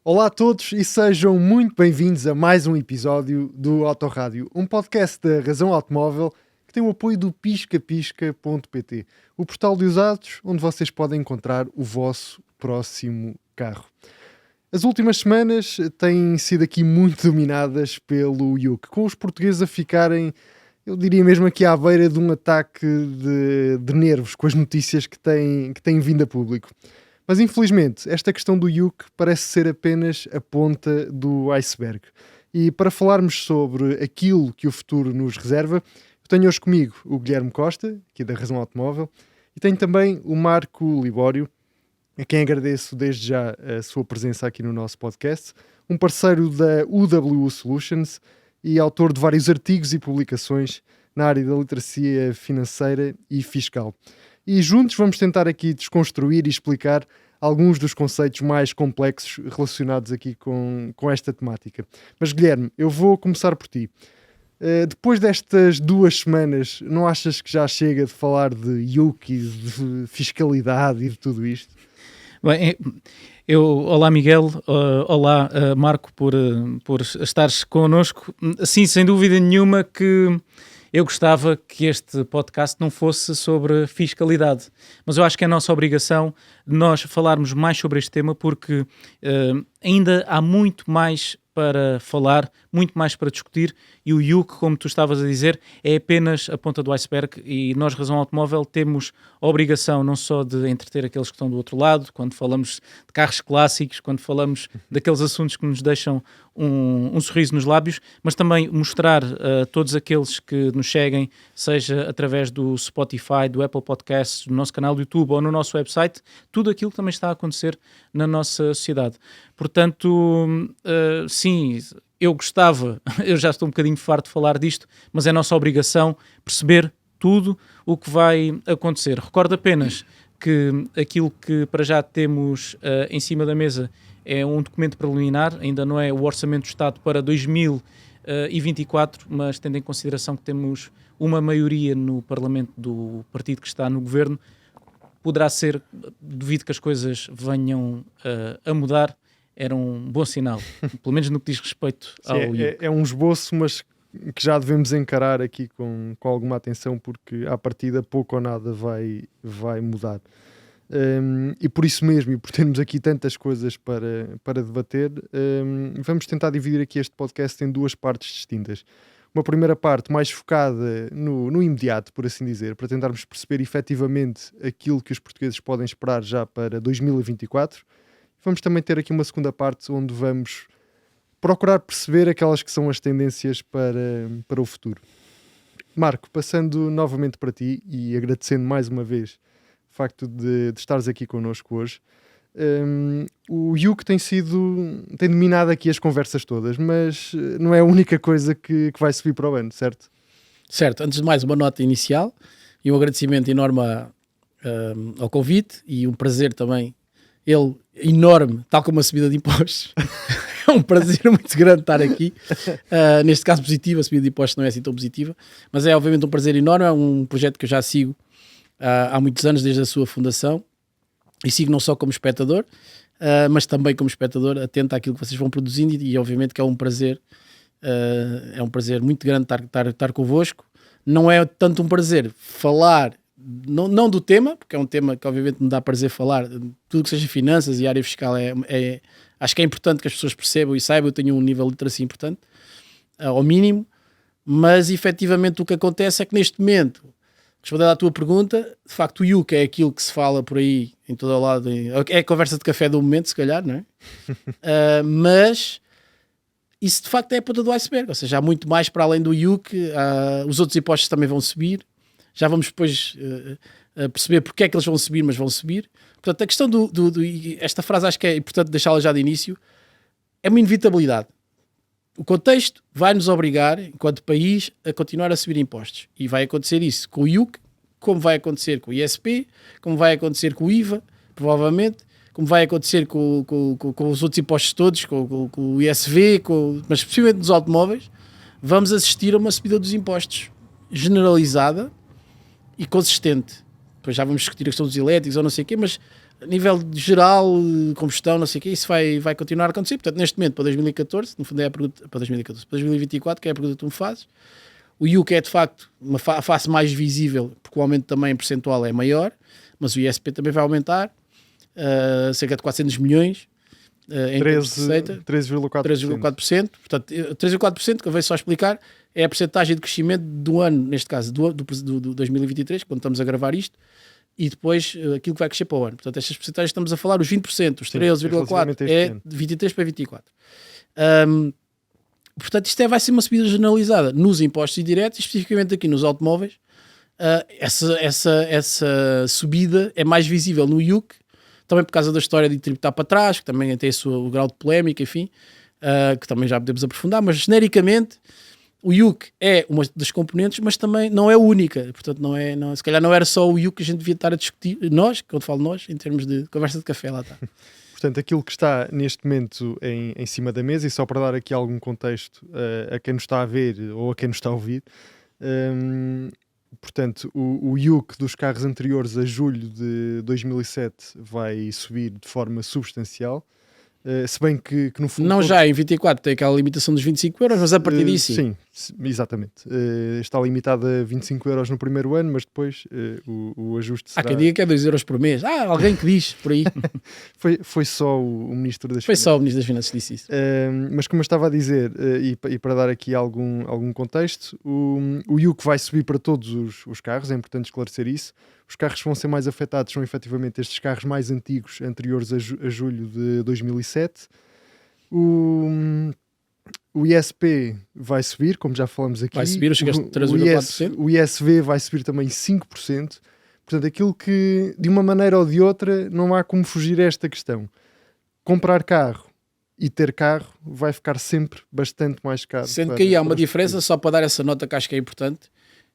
Olá a todos e sejam muito bem-vindos a mais um episódio do Autorádio, um podcast da Razão Automóvel que tem o apoio do piscapisca.pt, o portal de usados onde vocês podem encontrar o vosso próximo carro. As últimas semanas têm sido aqui muito dominadas pelo UC, com os portugueses a ficarem, eu diria mesmo aqui à beira de um ataque de nervos com as notícias que têm vindo a público. Mas infelizmente esta questão do UC parece ser apenas a ponta do iceberg. E para falarmos sobre aquilo que o futuro nos reserva, eu tenho hoje comigo o Guilherme Costa, aqui da Razão Automóvel, e tenho também o Marco Libório, a quem agradeço desde já a sua presença aqui no nosso podcast, um parceiro da UWU Solutions e autor de vários artigos e publicações na área da literacia financeira e fiscal. E juntos vamos tentar aqui desconstruir e explicar alguns dos conceitos mais complexos relacionados aqui com esta temática. Mas Guilherme, eu vou começar por ti. Depois destas 2 semanas, não achas que já chega de falar de UC e de fiscalidade e de tudo isto? Bem, olá Miguel, olá Marco por estares connosco. Sim, sem dúvida nenhuma que eu gostava que este podcast não fosse sobre fiscalidade, mas eu acho que é a nossa obrigação nós falarmos mais sobre este tema porque ainda há muito mais para falar, muito mais para discutir e o UC, como tu estavas a dizer, é apenas a ponta do iceberg e nós, Razão Automóvel, temos a obrigação não só de entreter aqueles que estão do outro lado, quando falamos de carros clássicos, quando falamos daqueles assuntos que nos deixam um sorriso nos lábios, mas também mostrar a todos aqueles que nos seguem, seja através do Spotify, do Apple Podcasts, do nosso canal do YouTube ou no nosso website, tudo aquilo que também está a acontecer na nossa sociedade. Portanto, sim, eu gostava, eu já estou um bocadinho farto de falar disto, mas é nossa obrigação perceber tudo o que vai acontecer. Recordo apenas que aquilo que para já temos em cima da mesa é um documento preliminar, ainda não é o Orçamento do Estado para 2024, mas tendo em consideração que temos uma maioria no Parlamento do partido que está no governo, poderá ser, devido que as coisas venham a mudar, era um bom sinal, pelo menos no que diz respeito ao UC. É um esboço, mas que já devemos encarar aqui com alguma atenção, porque à partida pouco ou nada vai mudar. E por isso mesmo, e por termos aqui tantas coisas para debater, vamos tentar dividir aqui este podcast em 2 partes distintas. Uma primeira parte mais focada no imediato, por assim dizer, para tentarmos perceber efetivamente aquilo que os portugueses podem esperar já para 2024. Vamos também ter aqui uma segunda parte onde vamos procurar perceber aquelas que são as tendências para o futuro. Marco, passando novamente para ti e agradecendo mais uma vez o facto de estares aqui connosco hoje, o UC tem dominado aqui as conversas todas, mas não é a única coisa que vai subir para o ano, certo? Certo, antes de mais uma nota inicial e um agradecimento enorme ao convite e um prazer também, ele enorme, tal como a subida de impostos. É um prazer muito grande estar aqui, neste caso positivo, a subida de impostos não é assim tão positiva, mas é obviamente um prazer enorme, é um projeto que eu já sigo há muitos anos, desde a sua fundação, e sigo não só como espectador, mas também como espectador, atento àquilo que vocês vão produzindo e obviamente que é um prazer muito grande estar convosco. Não é tanto um prazer falar, não do tema, porque é um tema que obviamente me dá prazer falar, tudo que seja finanças e área fiscal acho que é importante que as pessoas percebam e saibam, eu tenho um nível de literacia importante, ao mínimo, mas efetivamente o que acontece é que neste momento, respondendo à tua pergunta, de facto o UC é aquilo que se fala por aí em todo o lado, é a conversa de café do momento, se calhar, não é? Mas isso de facto é a ponta do iceberg, ou seja, há muito mais para além do UC, os outros impostos também vão subir, já vamos depois perceber porque é que eles vão subir, mas vão subir. Portanto, a questão esta frase acho que é importante deixá-la já de início, é uma inevitabilidade. O contexto vai nos obrigar, enquanto país, a continuar a subir impostos. E vai acontecer isso com o UC, como vai acontecer com o ISP, como vai acontecer com o IVA, provavelmente, como vai acontecer com os outros impostos todos, com o ISV, mas especialmente dos automóveis, vamos assistir a uma subida dos impostos generalizada e consistente. Depois já vamos discutir a questão dos elétricos ou não sei o quê, mas A nível geral, combustão, não sei o quê, isso vai continuar a acontecer. Portanto, neste momento, para 2014, no fundo é a pergunta, para 2014, para 2024, que é a pergunta que tu me fazes, o IUC é de facto a face mais visível, porque o aumento também em percentual é maior, mas o ISP também vai aumentar, cerca de 400 milhões em termos de receita. 13,4%. Portanto, 13,4%, que eu venho só explicar, é a percentagem de crescimento do ano, neste caso, do 2023, quando estamos a gravar isto, e depois aquilo que vai crescer para o ano. Portanto, estas percentagens estamos a falar, os 20%, os 13,4% é de 23 para 24%. Portanto, isto vai ser uma subida generalizada nos impostos indiretos, especificamente aqui nos automóveis. Essa subida é mais visível no IUC, também por causa da história de tributar para trás, que também tem o grau de polémica, enfim, que também já podemos aprofundar, mas genericamente o IUC é uma das componentes, mas também não é única. Portanto, se calhar não era só o IUC que a gente devia estar a discutir, nós, quando falo nós, em termos de conversa de café, lá está. Portanto, aquilo que está neste momento em cima da mesa, e só para dar aqui algum contexto a quem nos está a ver ou a quem nos está a ouvir, portanto, o IUC dos carros anteriores a julho de 2007 vai subir de forma substancial, se bem que no fundo... Não já, em 24 tem aquela limitação dos 25 euros, mas a partir disso sim. Exatamente. Está limitado a 25 euros no primeiro ano, mas depois o ajuste será... Há quem diga que é 2 euros por mês. Alguém que diz por aí. foi só o Ministro das Foi Finanças. só o Ministro das Finanças que disse isso. Mas como eu estava a dizer, e para dar aqui algum contexto, o IUC vai subir para todos os carros, é importante esclarecer isso. Os carros que vão ser mais afetados são efetivamente estes carros mais antigos, anteriores a julho de 2007. O ISP vai subir, como já falamos aqui. Vai subir, chegaste a 3,4%. O ISV vai subir também 5%. Portanto, aquilo que, de uma maneira ou de outra, não há como fugir a esta questão. Comprar carro e ter carro vai ficar sempre bastante mais caro. Sendo que aí há uma diferença, só para dar essa nota que acho que é importante,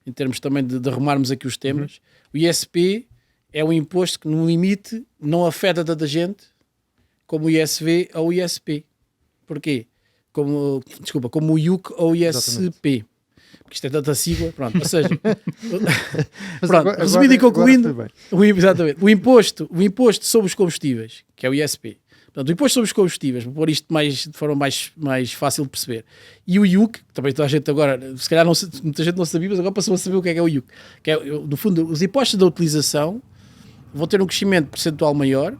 em termos também de arrumarmos aqui os temas. O ISP é um imposto que, no limite, não afeta tanta gente como o ISV ou o ISP. Porquê? Como o IUC ou o ISP. Exatamente. Porque isto é tanta sigla, pronto. Ou seja, resumindo e concluindo, o imposto sobre os combustíveis, que é o ISP. Portanto, o imposto sobre os combustíveis, para pôr isto de forma mais fácil de perceber. E o IUC, que também toda a gente agora, se calhar muita gente não sabia, mas agora passou a saber o que é o IUC. Que é, no fundo, os impostos da utilização vão ter um crescimento percentual maior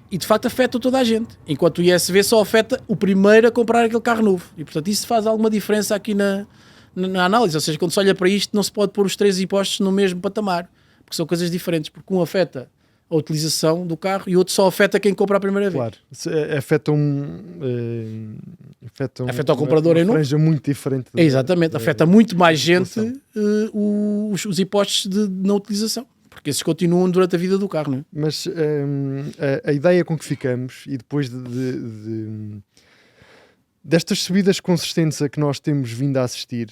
e, de facto, afeta toda a gente. Enquanto o ISV só afeta o primeiro a comprar aquele carro novo. E, portanto, isso faz alguma diferença aqui na análise. Ou seja, quando se olha para isto, não se pode pôr os três impostos no mesmo patamar. Porque são coisas diferentes. Porque um afeta a utilização do carro e o outro só afeta quem compra a primeira vez. Claro, afeta o comprador em franja muito diferente. Exatamente, afeta muito mais gente os impostos de não utilização, porque esses continuam durante a vida do carro, não é? Mas a ideia com que ficamos, e depois destas subidas consistentes a que nós temos vindo a assistir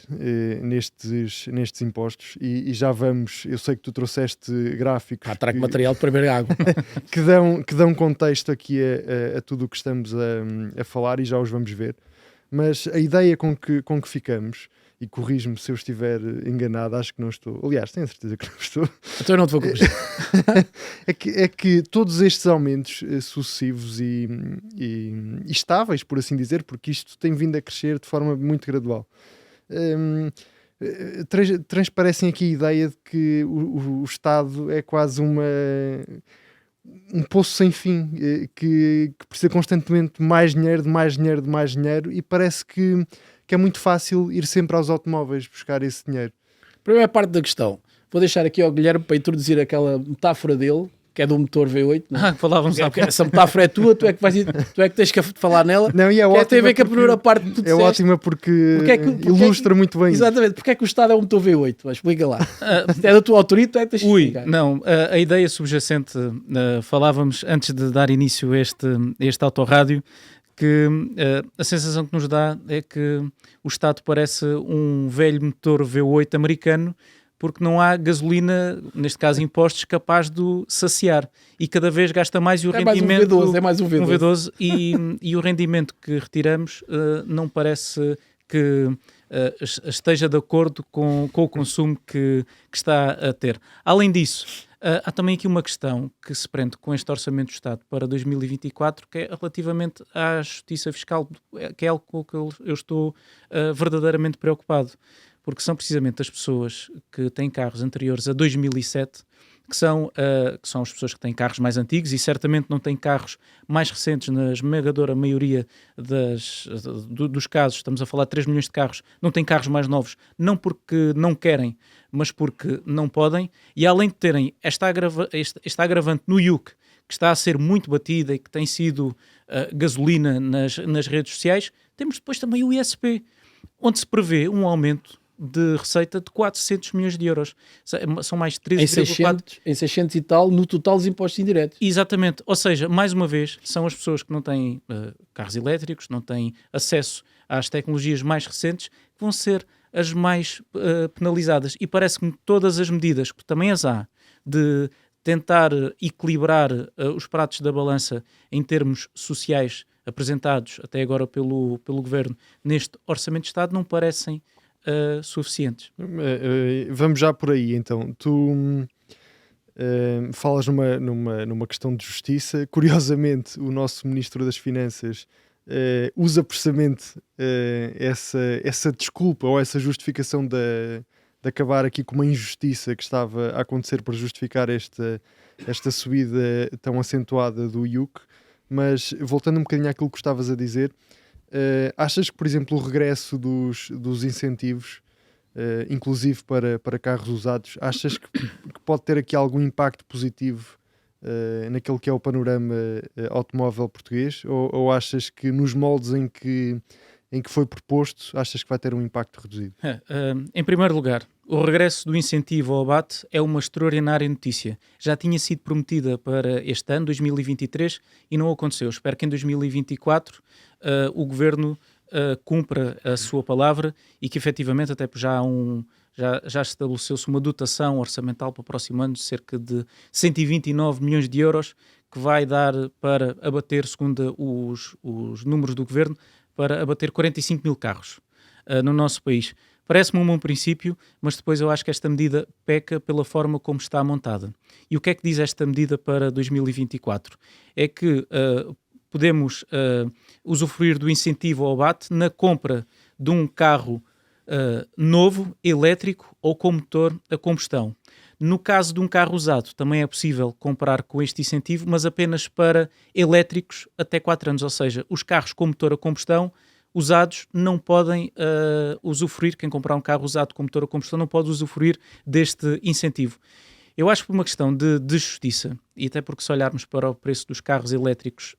nestes impostos, e já vamos, eu sei que tu trouxeste gráficos trago material para beber água que dão contexto aqui a tudo o que estamos a falar, e já os vamos ver, mas a ideia com que ficamos, e corrijo-me se eu estiver enganado, acho que não estou, aliás, tenho certeza que não estou. Então eu não te vou corrigir. é que todos estes aumentos sucessivos e estáveis, por assim dizer, porque isto tem vindo a crescer de forma muito gradual, transparecem aqui a ideia de que o Estado é quase um poço sem fim, que precisa constantemente de mais dinheiro, e parece que é muito fácil ir sempre aos automóveis buscar esse dinheiro. Primeira parte da questão, vou deixar aqui ao Guilherme para introduzir aquela metáfora dele, que é do motor V8. Não? Falávamos há pouco. Essa metáfora é tua, tu é que tens que falar nela. Não, e é ótima, tem a ver com a primeira parte que tu disseste. É ótima porque ilustra muito bem. Exatamente, porque é que o Estado é um motor V8? Mas explica lá. É da tua autoria, tu é que tens que explicar. Não, a ideia subjacente, falávamos antes de dar início a este autorrádio, que a sensação que nos dá é que o Estado parece um velho motor V8 americano, porque não há gasolina, neste caso impostos, capaz de o saciar. E cada vez gasta mais, e o rendimento... É mais um V12. E o rendimento que retiramos não parece que esteja de acordo com o consumo que está a ter. Além disso, há também aqui uma questão que se prende com este Orçamento do Estado para 2024, que é relativamente à justiça fiscal, que é algo com que eu estou verdadeiramente preocupado, porque são precisamente as pessoas que têm carros anteriores a 2007 que são as pessoas que têm carros mais antigos e certamente não têm carros mais recentes na esmagadora maioria dos casos. Estamos a falar de 3 milhões de carros, não têm carros mais novos, não porque não querem, mas porque não podem, e além de terem esta agravante no IUC, que está a ser muito batida e que tem sido gasolina nas redes sociais, temos depois também o ISP, onde se prevê um aumento de receita de 400 milhões de euros. São mais de 13,4... Em 600 e tal, no total dos impostos indiretos. Exatamente. Ou seja, mais uma vez, são as pessoas que não têm carros elétricos, não têm acesso às tecnologias mais recentes, que vão ser as mais penalizadas. E parece-me que todas as medidas, que também as há, de tentar equilibrar os pratos da balança em termos sociais apresentados até agora pelo Governo neste Orçamento de Estado, não parecem suficientes. Vamos já por aí, então. Tu falas numa questão de justiça. Curiosamente, o nosso Ministro das Finanças usa precisamente essa desculpa ou essa justificação de acabar aqui com uma injustiça que estava a acontecer para justificar esta subida tão acentuada do IUC. Mas, voltando um bocadinho àquilo que estavas a dizer, achas que, por exemplo, o regresso dos incentivos, inclusive para carros usados, achas que pode ter aqui algum impacto positivo naquele que é o panorama automóvel português? Ou achas que nos moldes em que foi proposto, achas que vai ter um impacto reduzido? Em primeiro lugar, o regresso do incentivo ao abate é uma extraordinária notícia. Já tinha sido prometida para este ano, 2023, e não aconteceu. Espero que em 2024 o Governo cumpra a sua palavra e que efetivamente até já estabeleceu-se uma dotação orçamental para o próximo ano de cerca de 129 milhões de euros que vai dar para abater, segundo os números do Governo, para abater 45 mil carros no nosso país. Parece-me um bom princípio, mas depois eu acho que esta medida peca pela forma como está montada. E o que é que diz esta medida para 2024? É que podemos usufruir do incentivo ao abate na compra de um carro novo, elétrico ou com motor a combustão. No caso de um carro usado, também é possível comprar com este incentivo, mas apenas para elétricos até 4 anos, ou seja, os carros com motor a combustão usados não podem usufruir, quem comprar um carro usado com motor a combustão não pode usufruir deste incentivo. Eu acho que por uma questão de justiça, e até porque se olharmos para o preço dos carros elétricos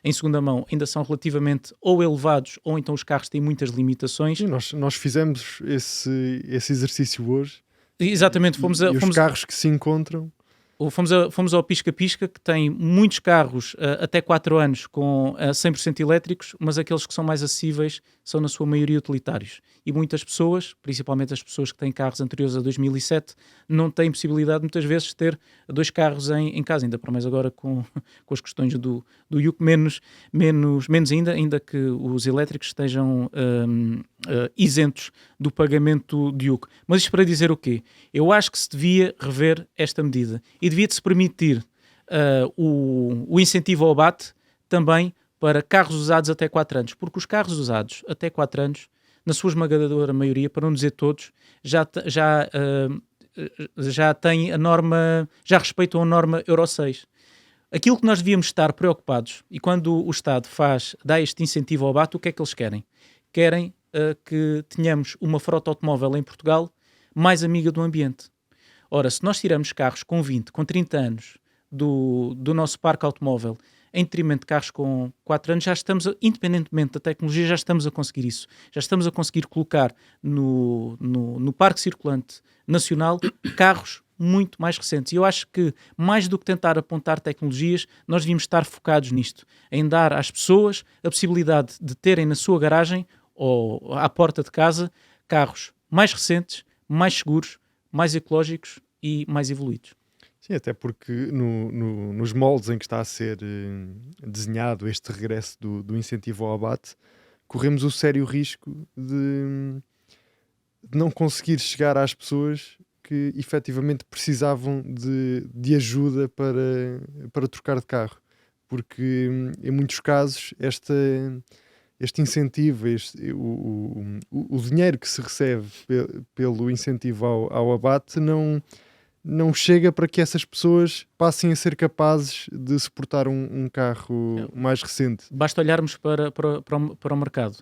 em segunda mão, ainda são relativamente ou elevados, ou então os carros têm muitas limitações. E nós fizemos esse exercício hoje. Exatamente, os carros que se encontram... Fomos ao Pisca-Pisca, que tem muitos carros até 4 anos com 100% elétricos, mas aqueles que são mais acessíveis são na sua maioria utilitários. E muitas pessoas, principalmente as pessoas que têm carros anteriores a 2007, não têm possibilidade muitas vezes de ter 2 carros em casa, ainda para mais agora com as questões do IUC, menos ainda que os elétricos estejam isentos do pagamento de IUC. Mas isto para dizer o quê? Eu acho que se devia rever esta medida e devia-se permitir o incentivo ao abate também para carros usados até 4 anos, porque os carros usados até 4 anos, na sua esmagadora maioria, para não dizer todos, já têm a norma, já respeitam a norma Euro 6. Aquilo que nós devíamos estar preocupados, e quando o Estado dá este incentivo ao abate, o que é que eles querem? Querem que tenhamos uma frota automóvel em Portugal mais amiga do ambiente. Ora, se nós tiramos carros com 20, com 30 anos do nosso parque automóvel em detrimento de carros com 4 anos, já estamos, independentemente da tecnologia, já estamos a conseguir isso. Já estamos a conseguir colocar no parque circulante nacional carros muito mais recentes. E eu acho que, mais do que tentar apontar tecnologias, nós devíamos estar focados nisto, em dar às pessoas a possibilidade de terem na sua garagem ou à porta de casa carros mais recentes, mais seguros, mais ecológicos e mais evoluídos. Sim, até porque nos moldes em que está a ser desenhado este regresso do incentivo ao abate, corremos o sério risco de não conseguir chegar às pessoas que efetivamente precisavam de ajuda para trocar de carro, porque em muitos casos este incentivo, o dinheiro que se recebe pelo incentivo ao abate não chega para que essas pessoas passem a ser capazes de suportar um carro mais recente. Basta olharmos para o mercado.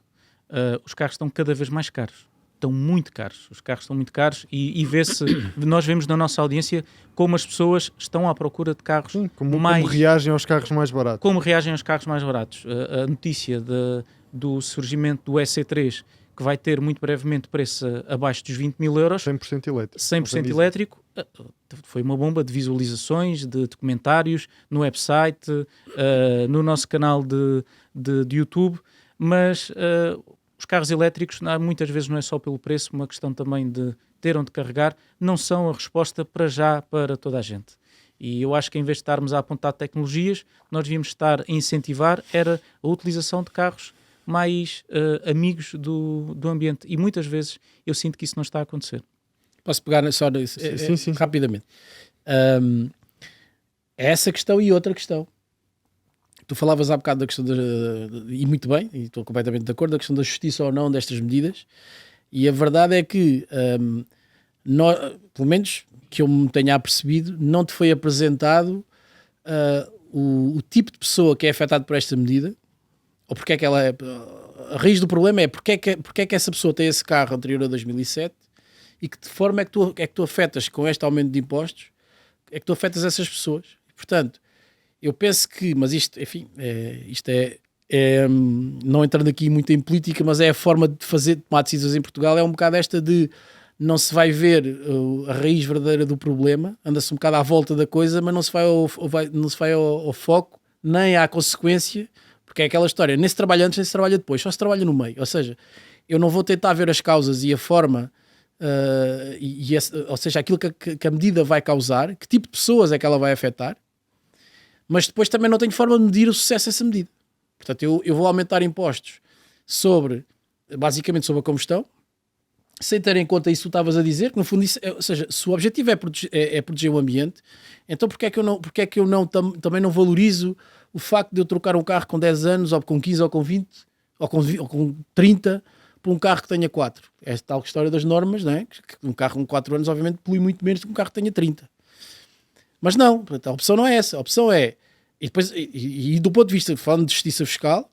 Os carros estão cada vez mais caros. Estão muito caros. Os carros estão muito caros e vê-se, nós vemos na nossa audiência como as pessoas estão à procura de carros. Sim, como reagem aos carros mais baratos. Como reagem aos carros mais baratos. A notícia do surgimento do EC3, que vai ter muito brevemente preço abaixo dos 20 mil euros. 100% elétrico. 100% elétrico. Foi uma bomba de visualizações, de comentários no website, no nosso canal de YouTube, mas os carros elétricos muitas vezes não é só pelo preço, uma questão também de ter onde carregar, não são a resposta para já para toda a gente. E eu acho que em vez de estarmos a apontar tecnologias, nós devíamos estar a incentivar era a utilização de carros mais amigos do ambiente. E muitas vezes eu sinto que isso não está a acontecer. Posso pegar só nisso? Sim. Rapidamente. Essa questão e outra questão. Tu falavas há bocado da questão, e muito bem, e estou completamente de acordo, da questão da justiça ou não destas medidas. E a verdade é que, pelo menos que eu me tenha apercebido, não te foi apresentado o tipo de pessoa que é afetado por esta medida, ou porque é que ela é. A raiz do problema é porque é que essa pessoa tem esse carro anterior a 2007 e que de forma é que tu afetas com este aumento de impostos, é que tu afetas essas pessoas. Portanto, eu penso que, mas isto, enfim, isto é não entrando aqui muito em política, mas é a forma de tomar decisões em Portugal, é um bocado esta de não se vai ver a raiz verdadeira do problema, anda-se um bocado à volta da coisa, mas não se vai ao foco, nem à consequência, porque é aquela história, nem se trabalha antes, nem se trabalha depois, só se trabalha no meio. Ou seja, eu não vou tentar ver as causas e a forma, ou seja, aquilo que a medida vai causar, que tipo de pessoas é que ela vai afetar, mas depois também não tenho forma de medir o sucesso dessa medida. Portanto, eu vou aumentar impostos basicamente sobre a combustão, sem ter em conta isso que tu estavas a dizer, que no fundo isso, ou seja, se o objetivo é proteger o ambiente, então porque é que eu também não valorizo o facto de eu trocar um carro com 10 anos, ou com 15, ou com 20, ou com 30, por um carro que tenha 4. É a tal história das normas, não é? Um carro com 4 anos obviamente polui muito menos do que um carro que tenha 30. Mas não, a opção não é essa. A opção é, e do ponto de vista, falando de justiça fiscal,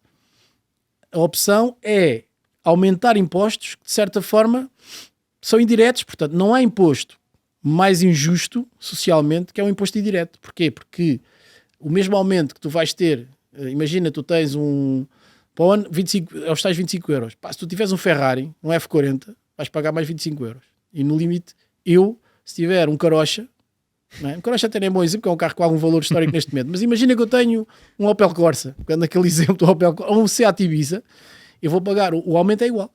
a opção é aumentar impostos que, de certa forma, são indiretos. Portanto, não há imposto mais injusto socialmente que é um imposto indireto. Porquê? Porque o mesmo aumento que tu vais ter, imagina, tu tens para o ano, aos tais 25 euros. Pá, se tu tiveres um Ferrari, um F40, vais pagar mais 25 euros. E no limite, se tiver um Carocha, não é? Um Carocha até nem é bom exemplo, porque é um carro com algum valor histórico neste momento, mas imagina que eu tenho um Opel Corsa, pegando aquele exemplo do Opel Corsa, ou um Seat Ibiza, eu vou pagar, o aumento é igual.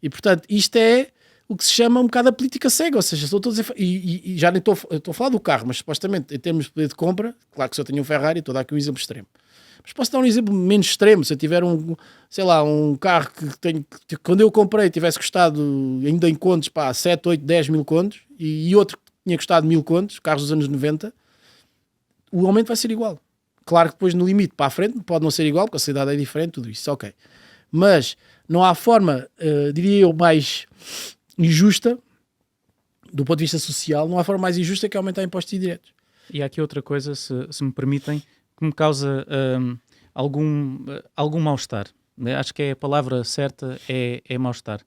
E portanto, isto é o que se chama um bocado a política cega, ou seja, estou a dizer, e já nem estou a falar do carro, mas supostamente em termos de poder de compra, claro que se eu tenho um Ferrari, estou a dar aqui um exemplo extremo. Mas posso dar um exemplo menos extremo, se eu tiver um carro que quando eu comprei tivesse custado ainda em contos, 7, 8, 10 mil contos, e outro que tinha custado 1000 contos, carros dos anos 90, o aumento vai ser igual. Claro que depois no limite para a frente pode não ser igual, porque a cidade é diferente, tudo isso, ok. Mas não há forma, diria eu, mais injusta, do ponto de vista social, não há forma mais injusta que aumentar impostos indiretos. E há aqui outra coisa, se me permitem, que me causa algum mal-estar. Acho que a palavra certa é mal-estar.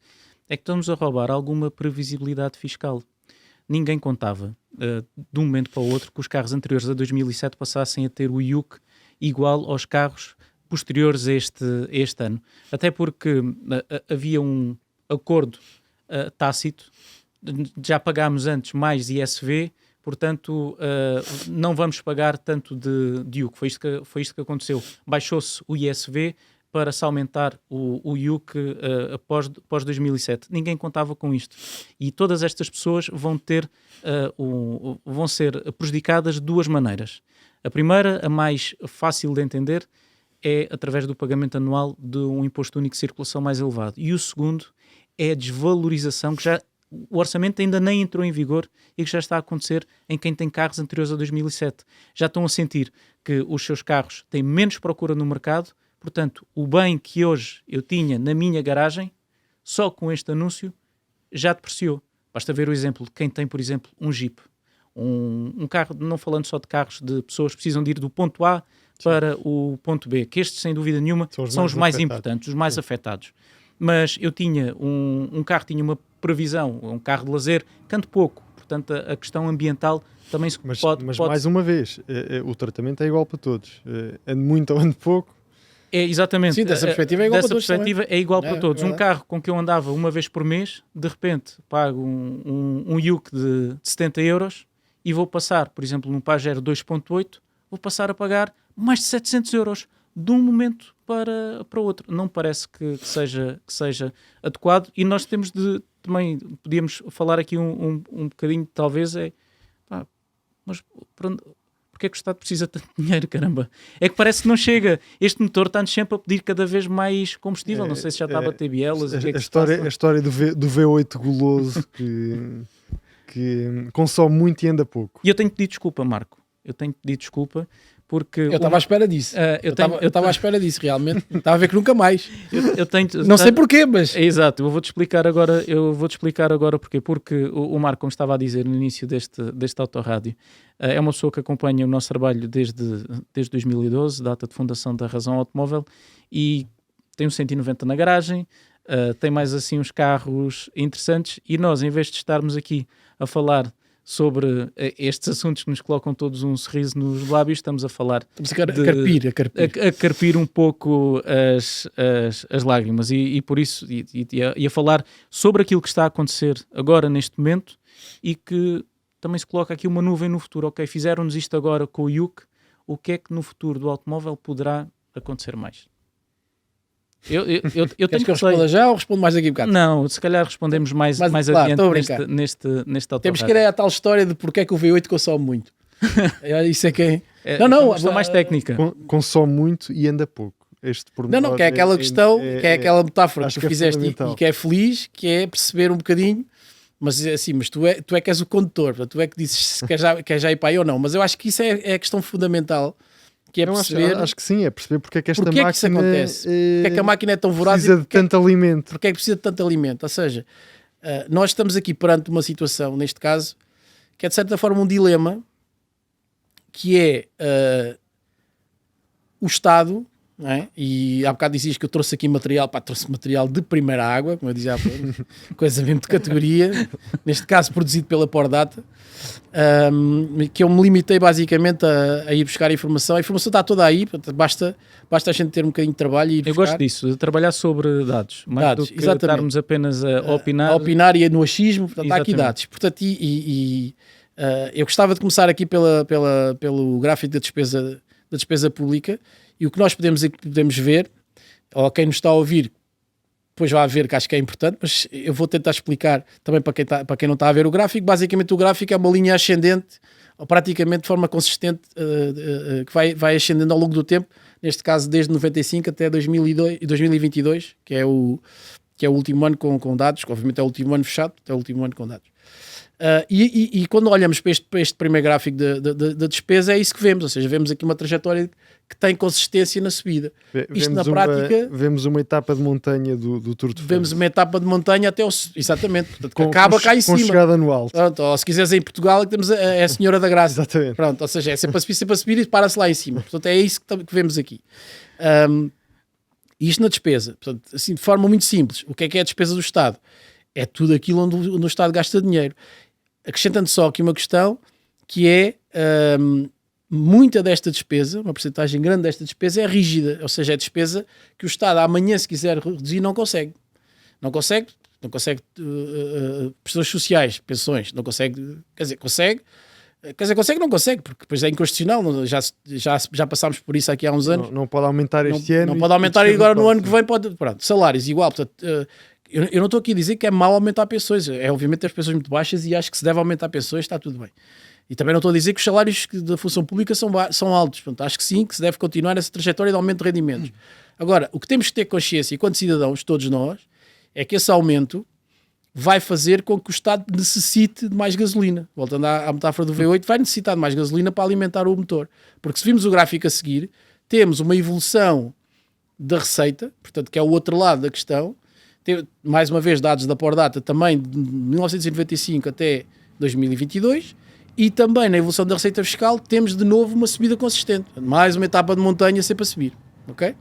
É que estamos a roubar alguma previsibilidade fiscal. Ninguém contava, de um momento para o outro, que os carros anteriores a 2007 passassem a ter o IUC igual aos carros posteriores a este ano. Até porque havia um acordo tácito, já pagámos antes mais ISV, portanto não vamos pagar tanto de IUC. Foi isto que aconteceu. Baixou-se o ISV para se aumentar o IUC após 2007. Ninguém contava com isto. E todas estas pessoas vão ser prejudicadas de duas maneiras. A primeira, a mais fácil de entender, é através do pagamento anual de um imposto único de circulação mais elevado. E o segundo é a desvalorização, que já o orçamento ainda nem entrou em vigor e que já está a acontecer em quem tem carros anteriores a 2007. Já estão a sentir que os seus carros têm menos procura no mercado, portanto, o bem que hoje eu tinha na minha garagem, só com este anúncio, já depreciou. Basta ver o exemplo de quem tem, por exemplo, um Jeep. Um carro, não falando só de carros de pessoas que precisam de ir do ponto A para o ponto B, que estes, sem dúvida nenhuma, são os mais importantes, os mais afetados. Mas eu tinha um carro, tinha uma previsão, um carro de lazer, canto pouco. Portanto, a questão ambiental também se pode... Mas mais uma vez, o tratamento é igual para todos. Ande muito ou ande pouco. É, exatamente. Sim, dessa perspectiva é igual para todos. Dessa perspectiva é igual para todos. É um carro com que eu andava uma vez por mês, de repente pago um Yuke de 70 euros e vou passar, por exemplo, num Pajero 2.8, vou passar a pagar mais de 700 euros de um momento para outro. Não parece que seja adequado, e nós temos de, também podíamos falar aqui um bocadinho, talvez, mas porque é que o Estado precisa de tanto dinheiro, caramba? É que parece que não chega. Este motor está-nos sempre a pedir cada vez mais combustível. Não sei se já está a bater bielas. A história do V8 guloso que consome muito e anda pouco. E eu tenho que pedir desculpa, Marco. Eu tenho que pedir desculpa porque... Eu estava à espera disso. Eu estava à espera disso, realmente. Estava a ver que nunca mais. Não sei porquê, mas... Exato, eu vou-te explicar agora porquê. Porque o Marco, como estava a dizer no início deste autorrádio, é uma pessoa que acompanha o nosso trabalho desde 2012, data de fundação da Razão Automóvel, e tem um 190 na garagem, tem mais assim uns carros interessantes, e nós, em vez de estarmos aqui a falar sobre estes assuntos que nos colocam todos um sorriso nos lábios, estamos a falar a carpir um pouco as lágrimas, e por isso e a falar sobre aquilo que está a acontecer agora neste momento, e que também se coloca aqui uma nuvem no futuro. Ok, fizeram-nos isto agora com o Yuke, o que é que no futuro do automóvel poderá acontecer mais? Eu tenho que responder já ou respondo mais daqui a bocado? Não, se calhar respondemos mais adiante neste autorrádio. Temos que ir a tal história de porque é que o V8 consome muito. Isso é que é uma questão mais técnica. Consome muito e anda pouco. Não, que é aquela questão, que é aquela metáfora que tu fizeste e que é feliz, que é perceber um bocadinho, mas assim, mas tu é que és o condutor, tu é que dizes se quer já ir para aí ou não. Mas eu acho que isso é a questão fundamental, que é perceber... Acho que sim, é perceber porque é que esta máquina... que isso acontece? Porque é que a máquina é tão voraz? Precisa de tanto alimento. Porque é que precisa de tanto alimento? Ou seja, nós estamos aqui perante uma situação, neste caso, que é de certa forma um dilema, que é o Estado, não é? E há bocado dizias que eu trouxe aqui material, trouxe material de primeira água, como eu dizia há pouco, coisa mesmo de categoria, neste caso produzido pela Pordata, que eu me limitei basicamente a ir buscar a informação. A informação está toda aí, basta a gente ter um bocadinho de trabalho e ir buscar. Eu gosto disso, de trabalhar sobre dados, mais do que estarmos apenas a opinar. A opinar e no achismo, portanto, há aqui dados. Portanto, eu gostava de começar aqui pelo gráfico da despesa pública, e o que nós podemos ver, ou quem nos está a ouvir, depois vai ver, que acho que é importante, mas eu vou tentar explicar também para quem não está a ver o gráfico. Basicamente o gráfico é uma linha ascendente, ou praticamente de forma consistente, que vai ascendendo ao longo do tempo, neste caso desde 95 até 2022, que é o último ano com dados, que obviamente é o último ano fechado, é o último ano com dados. E quando olhamos para este primeiro gráfico da despesa, é isso que vemos, ou seja, vemos aqui uma trajetória que tem consistência na subida. Isto na prática... Vemos uma etapa de montanha do Tour de France. Vemos uma etapa de montanha até exatamente, portanto, que acaba cá em cima. Com chegada no alto. Pronto, ou se quiseres em Portugal, que temos a Senhora da Graça. Exatamente. Pronto, ou seja, é sempre a subir e para-se lá em cima. Portanto, é isso que vemos aqui. Isto na despesa. Portanto, assim, de forma muito simples, o que é a despesa do Estado? É tudo aquilo onde o Estado gasta dinheiro. Acrescentando só aqui uma questão, que é muita desta despesa, uma porcentagem grande desta despesa é rígida, ou seja, é despesa que o Estado amanhã, se quiser reduzir, não consegue. Não consegue prestações sociais, pensões, não consegue, quer dizer, consegue, não consegue, porque depois é inconstitucional, já passámos por isso aqui há uns anos. Não pode aumentar este ano. Não pode aumentar e agora no ano que vem pode, pronto, salários igual, portanto... Eu não estou aqui a dizer que é mau aumentar pensões, é obviamente as pensões muito baixas e acho que se deve aumentar pensões, está tudo bem. E também não estou a dizer que os salários da função pública são altos. Portanto, acho que sim, que se deve continuar essa trajetória de aumento de rendimentos. Agora, o que temos que ter consciência, enquanto cidadãos, todos nós, é que esse aumento vai fazer com que o Estado necessite de mais gasolina. Voltando à metáfora do V8, vai necessitar de mais gasolina para alimentar o motor. Porque se vimos o gráfico a seguir, temos uma evolução da receita, portanto, que é o outro lado da questão. Tem, mais uma vez, dados da Pordata, também de 1995 até 2022, e também na evolução da receita fiscal temos de novo uma subida consistente. Mais uma etapa de montanha sempre a subir. Okay?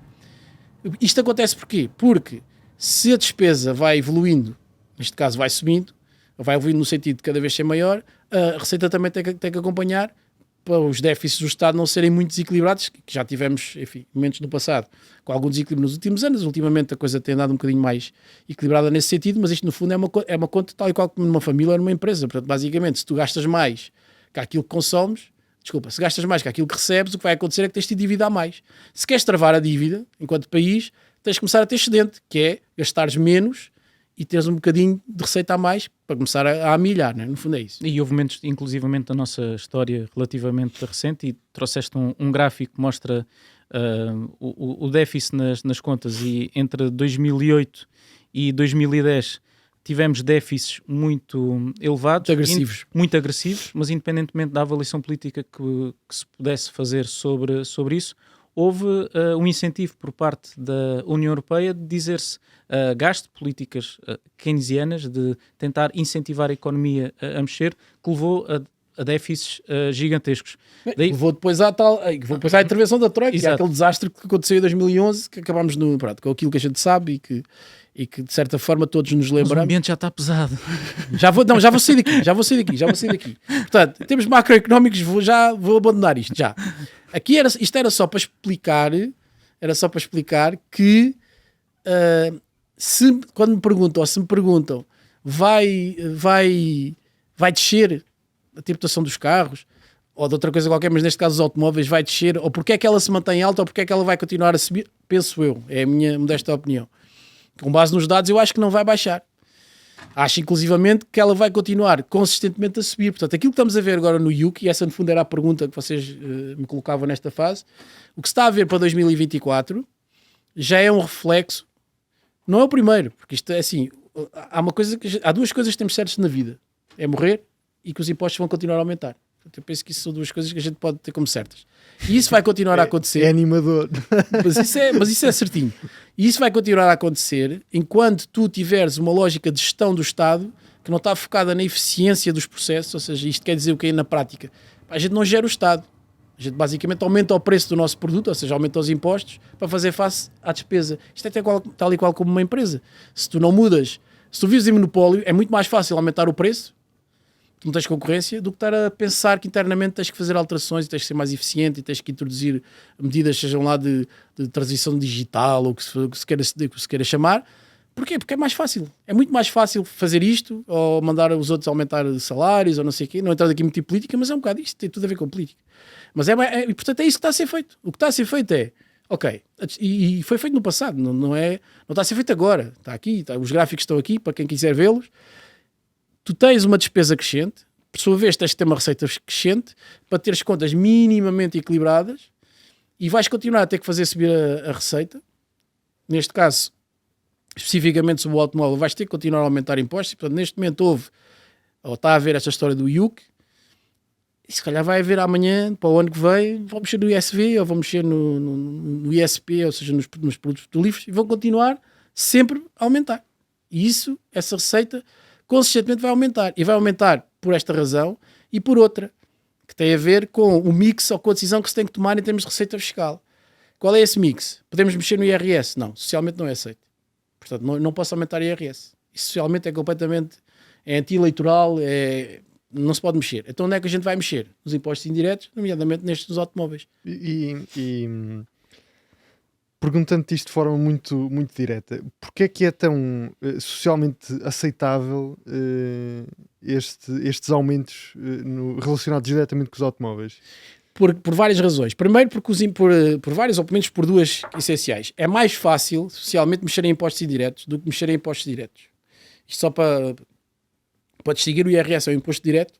Isto acontece porquê? Porque se a despesa vai evoluindo, neste caso vai subindo, vai evoluindo no sentido de cada vez ser maior, a receita também tem que acompanhar para os déficits do Estado não serem muito desequilibrados, que já tivemos, enfim, momentos no passado com algum desequilíbrio nos últimos anos. Ultimamente a coisa tem andado um bocadinho mais equilibrada nesse sentido, mas isto no fundo é uma conta tal e qual como numa família ou numa empresa. Portanto, basicamente, se tu gastas mais que aquilo que consomes, se gastas mais que aquilo que recebes, o que vai acontecer é que tens de endividar mais. Se queres travar a dívida, enquanto país, tens de começar a ter excedente, que é gastares menos e teres um bocadinho de receita a mais para começar a amilhar, né? No fundo é isso. E houve momentos, inclusivamente, da nossa história relativamente recente, e trouxeste um gráfico que mostra o déficit nas contas, e entre 2008 e 2010 tivemos déficits muito elevados, muito agressivos, mas independentemente da avaliação política que se pudesse fazer sobre isso, houve um incentivo por parte da União Europeia de dizer-se gasto, políticas keynesianas, de tentar incentivar a economia a mexer, que levou a déficits gigantescos. Daí... Vou depois à intervenção da Troika, que é aquele desastre que aconteceu em 2011, que acabámos com aquilo que a gente sabe e que de certa forma todos nos lembramos. Mas o ambiente já está pesado. Já vou sair daqui. Portanto, em termos macroeconómicos, vou abandonar isto já. Isto era só para explicar que quando me perguntam, ou se me perguntam, vai descer a tributação dos carros, ou de outra coisa qualquer, mas neste caso os automóveis, vai descer, ou porque é que ela se mantém alta, ou porque é que ela vai continuar a subir, penso eu, é a minha modesta opinião. Com base nos dados, eu acho que não vai baixar. Acho, inclusivamente, que ela vai continuar consistentemente a subir. Portanto, aquilo que estamos a ver agora no IUC, e essa, no fundo, era a pergunta que vocês me colocavam nesta fase, o que se está a ver para 2024 já é um reflexo. Não é o primeiro, porque isto é assim, há duas coisas que temos certas na vida. É morrer e que os impostos vão continuar a aumentar. Eu penso que isso são duas coisas que a gente pode ter como certas. E isso vai continuar a acontecer. É animador. Mas isso é certinho. E isso vai continuar a acontecer enquanto tu tiveres uma lógica de gestão do Estado que não está focada na eficiência dos processos. Ou seja, isto quer dizer o que é na prática? A gente não gera o Estado. A gente basicamente aumenta o preço do nosso produto, ou seja, aumenta os impostos para fazer face à despesa. Isto é tal e qual como uma empresa. Se tu não mudas, se tu vives em monopólio, é muito mais fácil aumentar o preço, tu não tens concorrência, do que estar a pensar que internamente tens que fazer alterações e tens que ser mais eficiente e tens que introduzir medidas, sejam lá de transição digital ou o que se queira chamar. Porquê? Porque é mais fácil. É muito mais fácil fazer isto ou mandar os outros aumentar salários ou não sei o quê. Não entrar aqui muito em política, mas é um bocado isto. Tem tudo a ver com política. Mas e portanto é isso que está a ser feito. O que está a ser feito é, ok, e foi feito no passado, não está a ser feito agora. Está aqui, os gráficos estão aqui para quem quiser vê-los. Tu tens uma despesa crescente, por sua vez tens que ter uma receita crescente para ter as contas minimamente equilibradas e vais continuar a ter que fazer subir a receita. Neste caso, especificamente sobre o automóvel, vais ter que continuar a aumentar impostos. E, portanto, neste momento está a haver esta história do IUC, e se calhar vai haver amanhã, para o ano que vem, vão mexer no ISV ou vão mexer no ISP, ou seja, nos produtos petrolíferos, e vão continuar sempre a aumentar. E essa receita consistentemente vai aumentar. E vai aumentar por esta razão e por outra, que tem a ver com o mix ou com a decisão que se tem que tomar em termos de receita fiscal. Qual é esse mix? Podemos mexer no IRS? Não, socialmente não é aceito. Portanto, não posso aumentar o IRS. Isso socialmente é completamente anti-eleitoral, não se pode mexer. Então onde é que a gente vai mexer? Nos impostos indiretos, nomeadamente nestes dos automóveis. Perguntando-te isto de forma muito, muito direta, porquê é que é tão socialmente aceitável estes aumentos relacionados diretamente com os automóveis? Por várias razões. Primeiro, porque por vários, ou pelo menos por duas essenciais. É mais fácil, socialmente, mexer em impostos indiretos do que mexer em impostos diretos. Isto só para distinguir, o IRS é um imposto direto,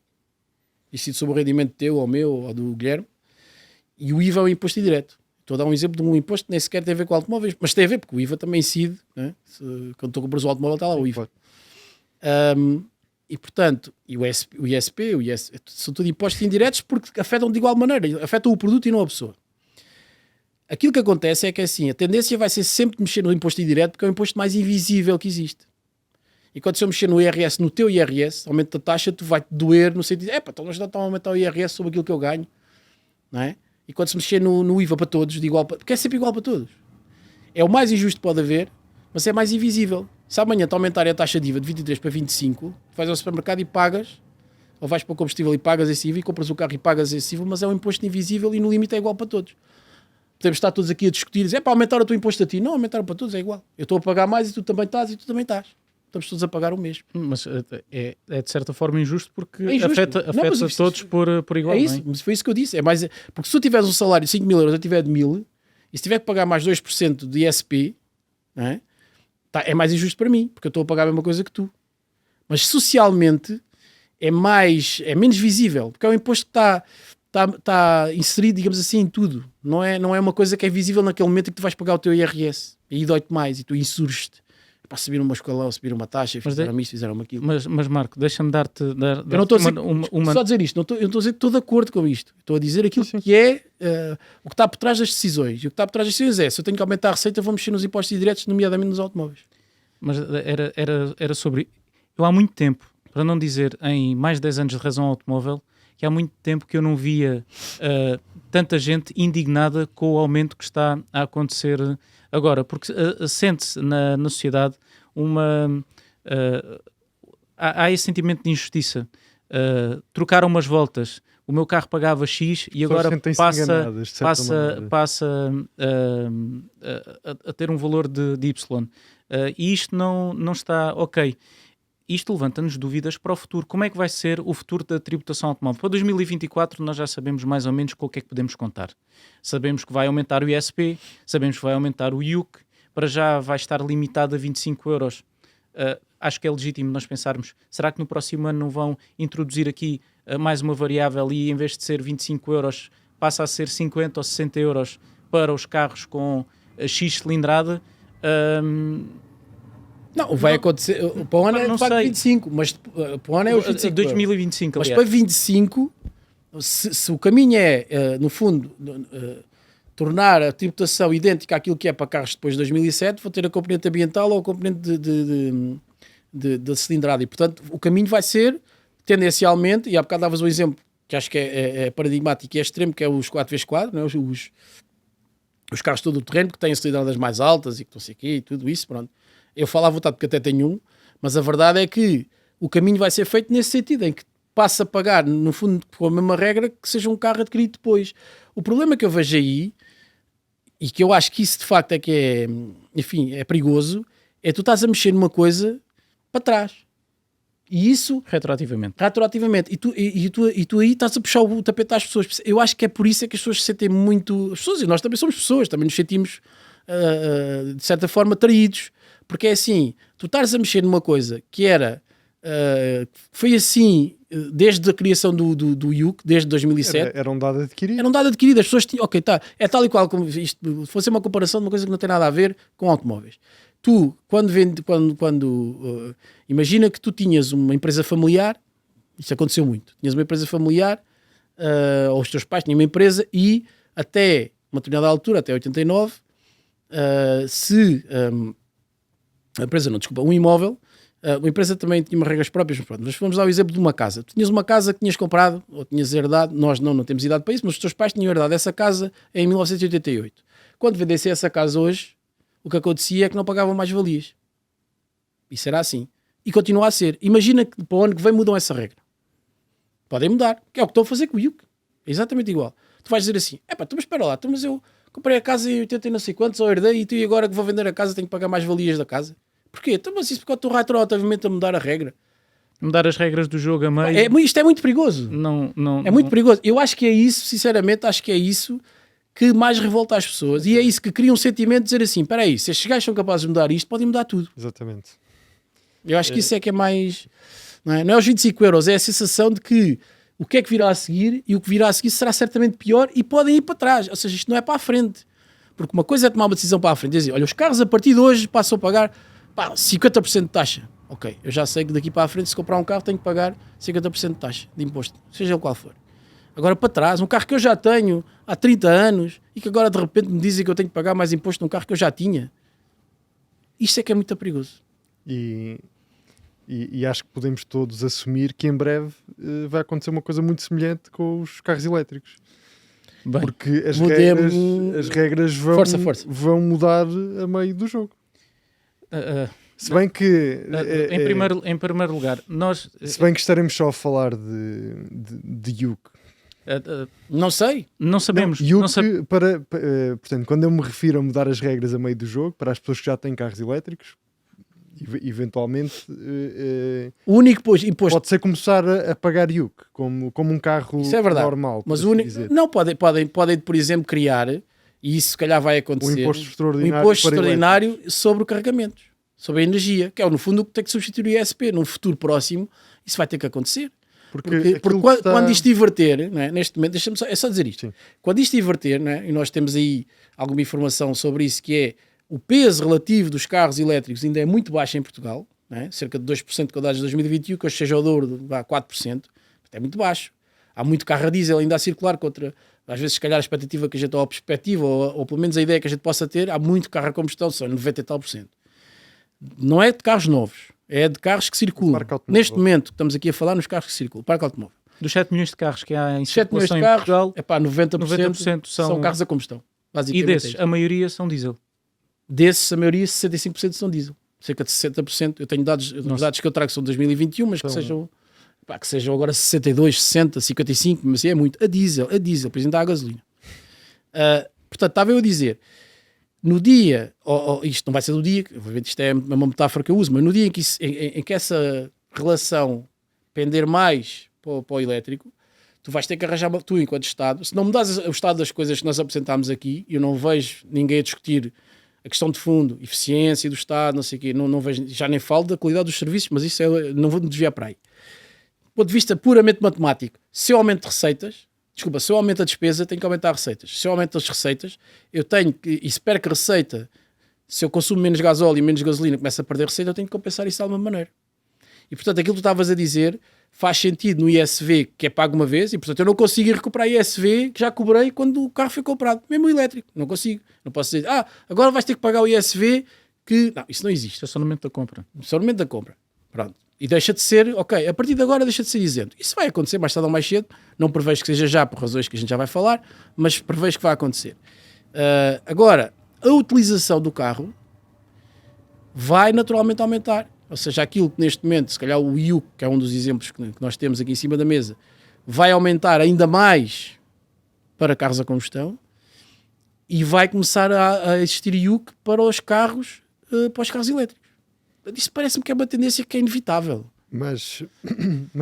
incide sobre o rendimento teu, ou meu, ou do Guilherme, e o IVA é o imposto indireto. Estou a dar um exemplo de um imposto que nem sequer tem a ver com automóveis, mas tem a ver, porque o IVA também incide, né? Quando tu compras o automóvel está lá o IVA. E portanto, o ISP, são tudo impostos indiretos porque afetam de igual maneira, afetam o produto e não a pessoa. Aquilo que acontece é que assim, a tendência vai ser sempre de mexer no imposto indireto porque é o imposto mais invisível que existe. E quando se eu mexer no IRS, no teu IRS, aumento da taxa, tu vai-te doer no sentido de, então nós estamos a aumentar o IRS sobre aquilo que eu ganho, não é? E quando se mexer no IVA para todos, porque é sempre igual para todos. É o mais injusto que pode haver, mas é mais invisível. Se amanhã te aumentarem a taxa de IVA de 23 para 25, tu vais ao supermercado e pagas, ou vais para o combustível e pagas esse IVA, e compras o carro e pagas esse IVA, mas é um imposto invisível e no limite é igual para todos. Podemos estar todos aqui a discutir, dizer, para aumentar o teu imposto a ti. Não, aumentar para todos é igual. Eu estou a pagar mais e tu também estás, e tu também estás. Estamos todos a pagar o mesmo. Mas é de certa forma injusto porque É injusto. afeta todos por igual. É isso, não é? mas foi isso que eu disse. Porque se tu tiveres um salário de 5 mil euros, eu tiver de 1000, e se tiver que pagar mais 2% de ISP, não é? É mais injusto para mim, porque eu estou a pagar a mesma coisa que tu. Mas socialmente é menos visível, porque é um imposto que está inserido, digamos assim, em tudo. Não é uma coisa que é visível naquele momento em que tu vais pagar o teu IRS. E aí dói-te mais, e tu insurges-te. Para subir uma escalão, subir uma taxa, fizeram isto, fizeram aquilo. Mas Marco, deixa-me dar-te eu não estou só a dizer isto, eu estou a dizer que estou de acordo com isto. Estou a dizer aquilo que é o que está por trás das decisões. E o que está por trás das decisões é, se eu tenho que aumentar a receita, vou mexer nos impostos indiretos, nomeadamente nos automóveis. Mas era sobre... Eu há muito tempo, para não dizer em mais de 10 anos de Razão Automóvel, que há muito tempo que eu não via tanta gente indignada com o aumento que está a acontecer agora, porque sente-se na sociedade há esse sentimento de injustiça. Trocaram umas voltas, o meu carro pagava X e agora passa a ter um valor de Y. E isto não está ok. Isto levanta-nos dúvidas para o futuro. Como é que vai ser o futuro da tributação automóvel? Para 2024 nós já sabemos mais ou menos com o que é que podemos contar. Sabemos que vai aumentar o ISP, sabemos que vai aumentar o IUC, para já vai estar limitado a 25 euros. Acho que é legítimo nós pensarmos, será que no próximo ano não vão introduzir aqui mais uma variável e em vez de ser 25 euros passa a ser 50 ou 60 euros para os carros com X cilindrada? Não, vai acontecer. Para o ano é de facto 25, mas para o ano é os 25. 2025, mas para 25, se o caminho é, no fundo, tornar a tributação idêntica àquilo que é para carros depois de 2007, vou ter a componente ambiental ou a componente de cilindrada. E, portanto, o caminho vai ser, tendencialmente, e há bocado davas um exemplo que acho que é paradigmático e é extremo, que é os 4x4, não é? Os carros todo o terreno, que têm cilindradas mais altas e que não sei o quê, e tudo isso, pronto. Eu falo à vontade porque até tenho um, mas a verdade é que o caminho vai ser feito nesse sentido, em que passa a pagar, no fundo, com a mesma regra que seja um carro adquirido depois. O problema que eu vejo aí, e que eu acho que isso de facto é que é, enfim, é perigoso, é tu estás a mexer numa coisa para trás. E isso... Retroativamente. E tu aí estás a puxar o tapete às pessoas. Eu acho que é por isso é que as pessoas se sentem muito... As pessoas, e nós também somos pessoas, também nos sentimos, de certa forma, traídos. Porque é assim, tu estás a mexer numa coisa que era... foi assim desde a criação do IUC, desde 2007. Era um dado adquirido. Era um dado adquirido. As pessoas tinham... Ok, tá. É tal e qual como isto... Fosse uma comparação de uma coisa que não tem nada a ver com automóveis. Tu, imagina que tu tinhas uma empresa familiar, isto aconteceu muito, tinhas uma empresa familiar, ou os teus pais tinham uma empresa e até uma determinada altura, até 89, um imóvel, a empresa também tinha umas regras próprias, mas vamos dar o exemplo de uma casa. Tu tinhas uma casa que tinhas comprado, ou tinhas herdado, nós não temos idade para isso, mas os teus pais tinham herdado essa casa em 1988. Quando vendessem essa casa hoje, o que acontecia é que não pagavam mais-valias. Isso era assim. E continua a ser. Imagina que para o ano que vem mudam essa regra. Podem mudar, que é o que estão a fazer com o IUC. É exatamente igual. Tu vais dizer assim, mas espera lá, mas eu comprei a casa em 80 e não sei quantos, ou herdei, e agora que vou vender a casa tenho que pagar mais-valias da casa. Porquê? Mas isso porque eu estou retroativamente a mudar a regra. Mudar as regras do jogo a meio... Isto é muito perigoso. Muito perigoso. Eu acho que é isso, sinceramente, que que mais revolta as pessoas, e é isso que cria um sentimento de dizer assim, espera aí, se estes gajos são capazes de mudar isto, podem mudar tudo. Exatamente. Eu acho que isso é que é mais... Não é os 25 euros, é a sensação de que o que é que virá a seguir, e o que virá a seguir será certamente pior, e podem ir para trás. Ou seja, isto não é para a frente. Porque uma coisa é tomar uma decisão para a frente, dizer, olha, os carros a partir de hoje passam a pagar 50% de taxa. Ok, eu já sei que daqui para a frente, se comprar um carro, tenho que pagar 50% de taxa de imposto, seja ele qual for. Agora, para trás, um carro que eu já tenho há 30 anos e que agora de repente me dizem que eu tenho que pagar mais imposto num carro que eu já tinha, isto é que é muito perigoso. E acho que podemos todos assumir que em breve vai acontecer uma coisa muito semelhante com os carros elétricos. Bem, Porque as podemos- regras Força. vão mudar a meio do jogo. Se bem que em primeiro lugar, nós... se bem que estaremos só a falar de Yuke. Não sei. Não sabemos. Yuke, não sab- portanto, quando eu me refiro a mudar as regras a meio do jogo, para as pessoas que já têm carros elétricos, eventualmente O único imposto... pode ser começar a pagar Yuke como um carro Isso é verdade. normal. Mas por o assim único... dizer. Não, podem, por exemplo, criar, e isso se calhar vai O acontecer, imposto um extraordinário, imposto para extraordinário sobre carregamentos, sobre a energia, que é no fundo o que tem que substituir o ISP. Num futuro próximo, isso vai ter que acontecer. Porque aquilo quando isto inverter, não é? Neste momento, é só dizer isto. Sim. Quando isto inverter, não é? E nós temos aí alguma informação sobre isso, que é o peso relativo dos carros elétricos ainda é muito baixo em Portugal, não é? Cerca de 2% com dados de 2021, que hoje seja o dobro de 4%, é muito baixo. Há muito carro a diesel ainda a circular contra, às vezes, se calhar a expectativa que a gente, ou a perspectiva, ou pelo menos a ideia que a gente possa ter, há muito carro a combustão, são 90 e tal por cento. Não é de carros novos, é de carros que circulam. Parque automóvel. Neste momento, estamos aqui a falar nos carros que circulam, parque automóvel. Dos 7 milhões de carros que há em 7 milhões circulação de em carros, Portugal, é pá, 90%, 90% são carros a combustão. e Basicamente desses, é isso. a maioria são diesel. Desses, a maioria, 65% são diesel. Cerca de 60%. Eu tenho dados, os dados que eu trago são de 2021, mas que sejam agora 62, 60, 55, mas é muito. A diesel, depois ainda há a gasolina. Portanto, estava eu a dizer, no dia, isto não vai ser do dia, obviamente isto é uma metáfora que eu uso, mas no dia em que essa relação pender mais para o elétrico, tu vais ter que arranjar, tu enquanto Estado, se não mudares o estado das coisas que nós apresentámos aqui, eu não vejo ninguém a discutir a questão de fundo, eficiência do Estado, não sei o quê, não vejo, já nem falo da qualidade dos serviços, mas isso não vou me desviar para aí. Do ponto de vista puramente matemático, se eu aumento receitas, se eu aumento a despesa, tenho que aumentar receitas. Se eu aumento as receitas, eu tenho que, e se perco a receita, se eu consumo menos gasóleo e menos gasolina, começo a perder receita, eu tenho que compensar isso de alguma maneira. E, portanto, aquilo que tu estavas a dizer faz sentido no ISV, que é pago uma vez, e, portanto, eu não consigo ir recuperar ISV que já cobrei quando o carro foi comprado, mesmo o elétrico. Não consigo. Não posso dizer, agora vais ter que pagar o ISV que... Não, isso não existe. Isso é só no momento da compra. Só no momento da compra. Pronto. E deixa de ser, ok, a partir de agora deixa de ser isento. Isso vai acontecer mais tarde ou mais cedo. Não prevejo que seja já, por razões que a gente já vai falar, mas prevejo que vai acontecer. Agora, a utilização do carro vai naturalmente aumentar. Ou seja, aquilo que neste momento, se calhar o Yuke, que é um dos exemplos que nós temos aqui em cima da mesa, vai aumentar ainda mais para carros a combustão e vai começar a existir Yuke para os carros elétricos. Isso parece-me que é uma tendência que é inevitável. Mas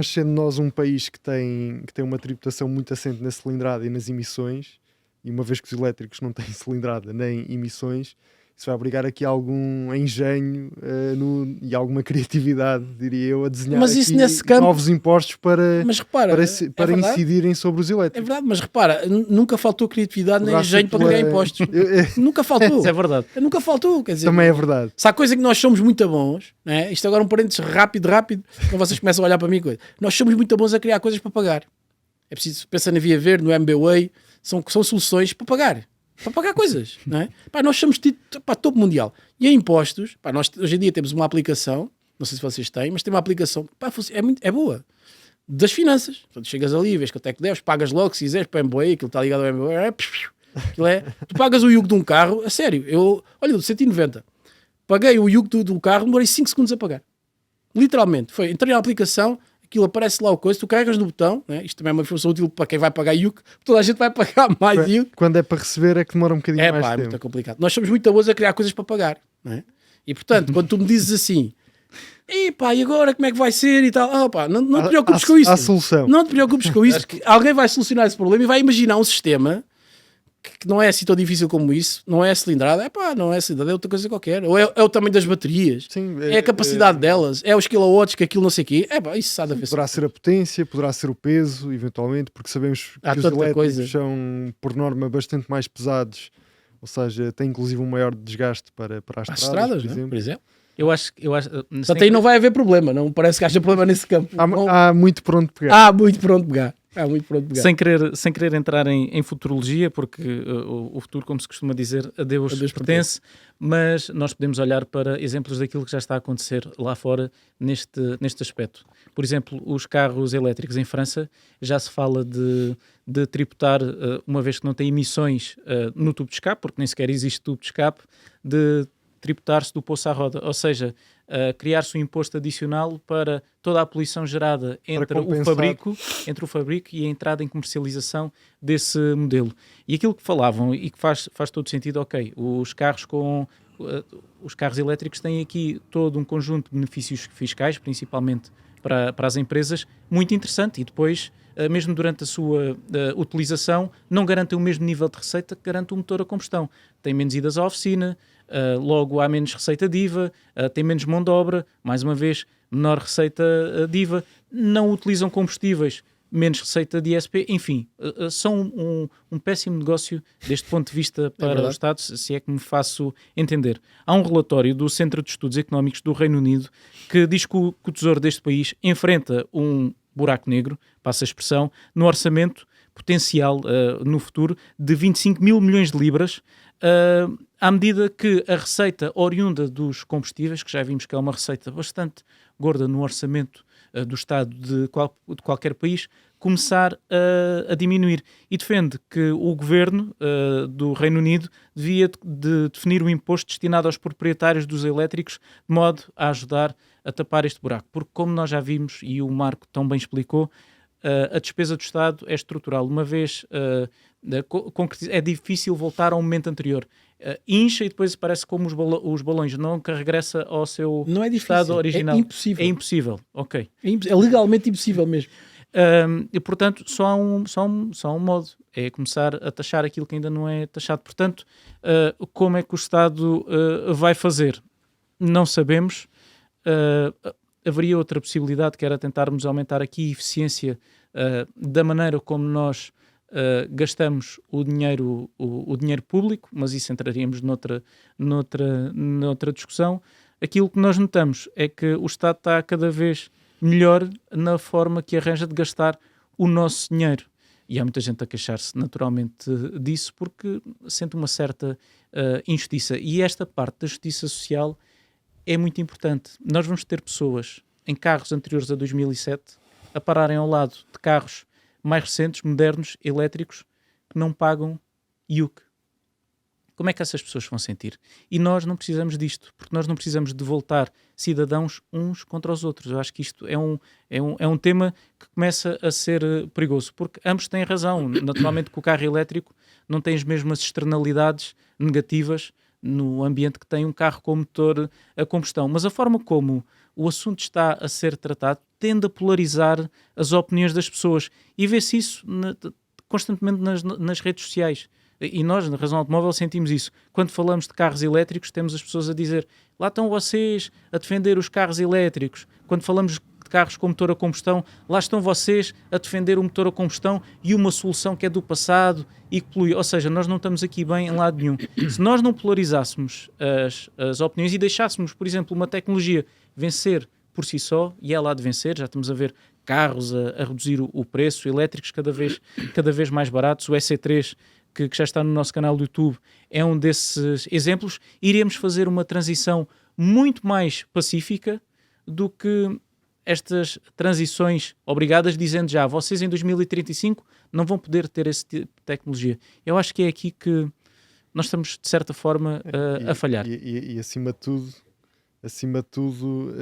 sendo nós um país que tem uma tributação muito assente na cilindrada e nas emissões, e uma vez que os elétricos não têm cilindrada nem emissões, isso vai obrigar aqui algum engenho e alguma criatividade, diria eu, a desenhar mas isso aqui nesse campo, novos impostos para incidirem sobre os é elétricos. verdade, mas repara, nunca faltou criatividade nem engenho para pagar impostos. Nunca faltou. Isso é verdade. Nunca faltou, quer dizer. Também é verdade. Se há coisa que nós somos muito bons, não é? Isto agora um parênteses rápido, quando vocês começam a olhar para mim, nós somos muito bons a criar coisas para pagar. É preciso pensar na Via Verde, no MBWay, são soluções para pagar coisas, não é? Pá, nós somos topo mundial. E em impostos, pá, nós hoje em dia temos uma aplicação, não sei se vocês têm, mas tem uma aplicação, pá, é boa, das finanças. Portanto, chegas ali, vês quanto é que deves, pagas logo, se quiseres, para o MBWay, aquilo está ligado ao MBWay, tu pagas o Yuke de um carro, a sério, olha, 190. Paguei o Yuke do carro, demorei 5 segundos a pagar. Literalmente, entrei na aplicação, aquilo aparece lá o coisa, tu carregas no botão, né? Isto também é uma informação útil para quem vai pagar Yuke, toda a gente vai pagar mais Yuke. Quando é para receber é que demora um bocadinho mais É tempo. muito complicado. Nós somos muito bons a criar coisas para pagar, não é? E portanto, quando tu me dizes assim, e agora como é que vai ser e tal, não te preocupes com isso. Há solução. Não te preocupes com isso, que alguém vai solucionar esse problema e vai imaginar um sistema que não é assim tão difícil como isso, não é a cilindrada, não é a cilindrada, é outra coisa qualquer. Ou é o tamanho das baterias, Sim, é a capacidade delas, é os kilowatts que aquilo não sei o quê. Isso sabe a ver. Poderá ser a potência, poderá ser o peso, eventualmente, porque sabemos Há que os tanta elétricos coisa. são, por norma, bastante mais pesados, ou seja, têm inclusive um maior desgaste para as As estradas, estradas, por não é? exemplo. Por exemplo. Eu acho Portanto, aí não vai haver problema, não parece que haja problema nesse campo. Há muito por onde pegar. Há muito pronto pegar. Sem querer entrar em futurologia, porque o futuro, como se costuma dizer, a Deus pertence, mas nós podemos olhar para exemplos daquilo que já está a acontecer lá fora neste aspecto. Por exemplo, os carros elétricos em França já se fala de tributar, uma vez que não tem emissões no tubo de escape, porque nem sequer existe tubo de escape, de tributar-se do poço à roda, ou seja, criar-se um imposto adicional para toda a poluição gerada entre o fabrico e a entrada em comercialização desse modelo. E aquilo que falavam e que faz todo sentido, ok, os carros elétricos têm aqui todo um conjunto de benefícios fiscais, principalmente para as empresas, muito interessante, e depois, mesmo durante a sua utilização, não garantem o mesmo nível de receita que garante o motor a combustão. Tem menos idas à oficina, logo há menos receita de IVA, tem menos mão de obra, mais uma vez, menor receita de IVA, não utilizam combustíveis, menos receita de ISP, enfim, são um péssimo negócio deste ponto de vista para o Estado, se é que me faço entender. Há um relatório do Centro de Estudos Económicos do Reino Unido que diz que o Tesouro deste país enfrenta um buraco negro, passa a expressão, no orçamento potencial no futuro de 25 mil milhões de libras, à medida que a receita oriunda dos combustíveis, que já vimos que é uma receita bastante gorda no orçamento do Estado de qualquer país, começar a diminuir. E defende que o governo do Reino Unido devia de definir um imposto destinado aos proprietários dos elétricos, de modo a ajudar a tapar este buraco. Porque, como nós já vimos, e o Marco tão bem explicou, a despesa do Estado é estrutural. Uma vez é difícil voltar ao momento anterior. Incha e depois parece como os balões, nunca regressa ao seu estado original. É impossível. É impossível, ok. É legalmente impossível mesmo. E portanto só há um modo, é começar a taxar aquilo que ainda não é taxado. Portanto, como é que o Estado vai fazer? Não sabemos. Haveria outra possibilidade, que era tentarmos aumentar aqui a eficiência da maneira como nós gastamos o dinheiro público, mas isso entraríamos noutra discussão. Aquilo que nós notamos é que o Estado está cada vez melhor na forma que arranja de gastar o nosso dinheiro. E há muita gente a queixar-se naturalmente disso porque sente uma certa injustiça. E esta parte da justiça social é muito importante. Nós vamos ter pessoas em carros anteriores a 2007 a pararem ao lado de carros mais recentes, modernos, elétricos, que não pagam IUC. Como é que essas pessoas vão sentir? E nós não precisamos disto, porque nós não precisamos de voltar cidadãos uns contra os outros. Eu acho que isto é um tema que começa a ser perigoso, porque ambos têm razão. Naturalmente que o carro elétrico não tem as mesmas externalidades negativas no ambiente que tem um carro com motor a combustão, mas a forma como o assunto está a ser tratado tende a polarizar as opiniões das pessoas, e vê-se isso constantemente nas redes sociais. E nós, na Razão Automóvel, sentimos isso. Quando falamos de carros elétricos, temos as pessoas a dizer: lá estão vocês a defender os carros elétricos. Quando falamos de carros com motor a combustão, lá estão vocês a defender o motor a combustão e uma solução que é do passado e que polui. Ou seja, nós não estamos aqui bem em lado nenhum. Se nós não polarizássemos as opiniões e deixássemos, por exemplo, uma tecnologia vencer por si só, e ela há de vencer, já estamos a ver carros a reduzir o preço, elétricos cada vez mais baratos, o EC3, que já está no nosso canal do YouTube, é um desses exemplos. Iremos fazer uma transição muito mais pacífica do que estas transições obrigadas, dizendo já, vocês em 2035 não vão poder ter esse tipo de tecnologia. Eu acho que é aqui que nós estamos, de certa forma, a falhar. E acima de tudo,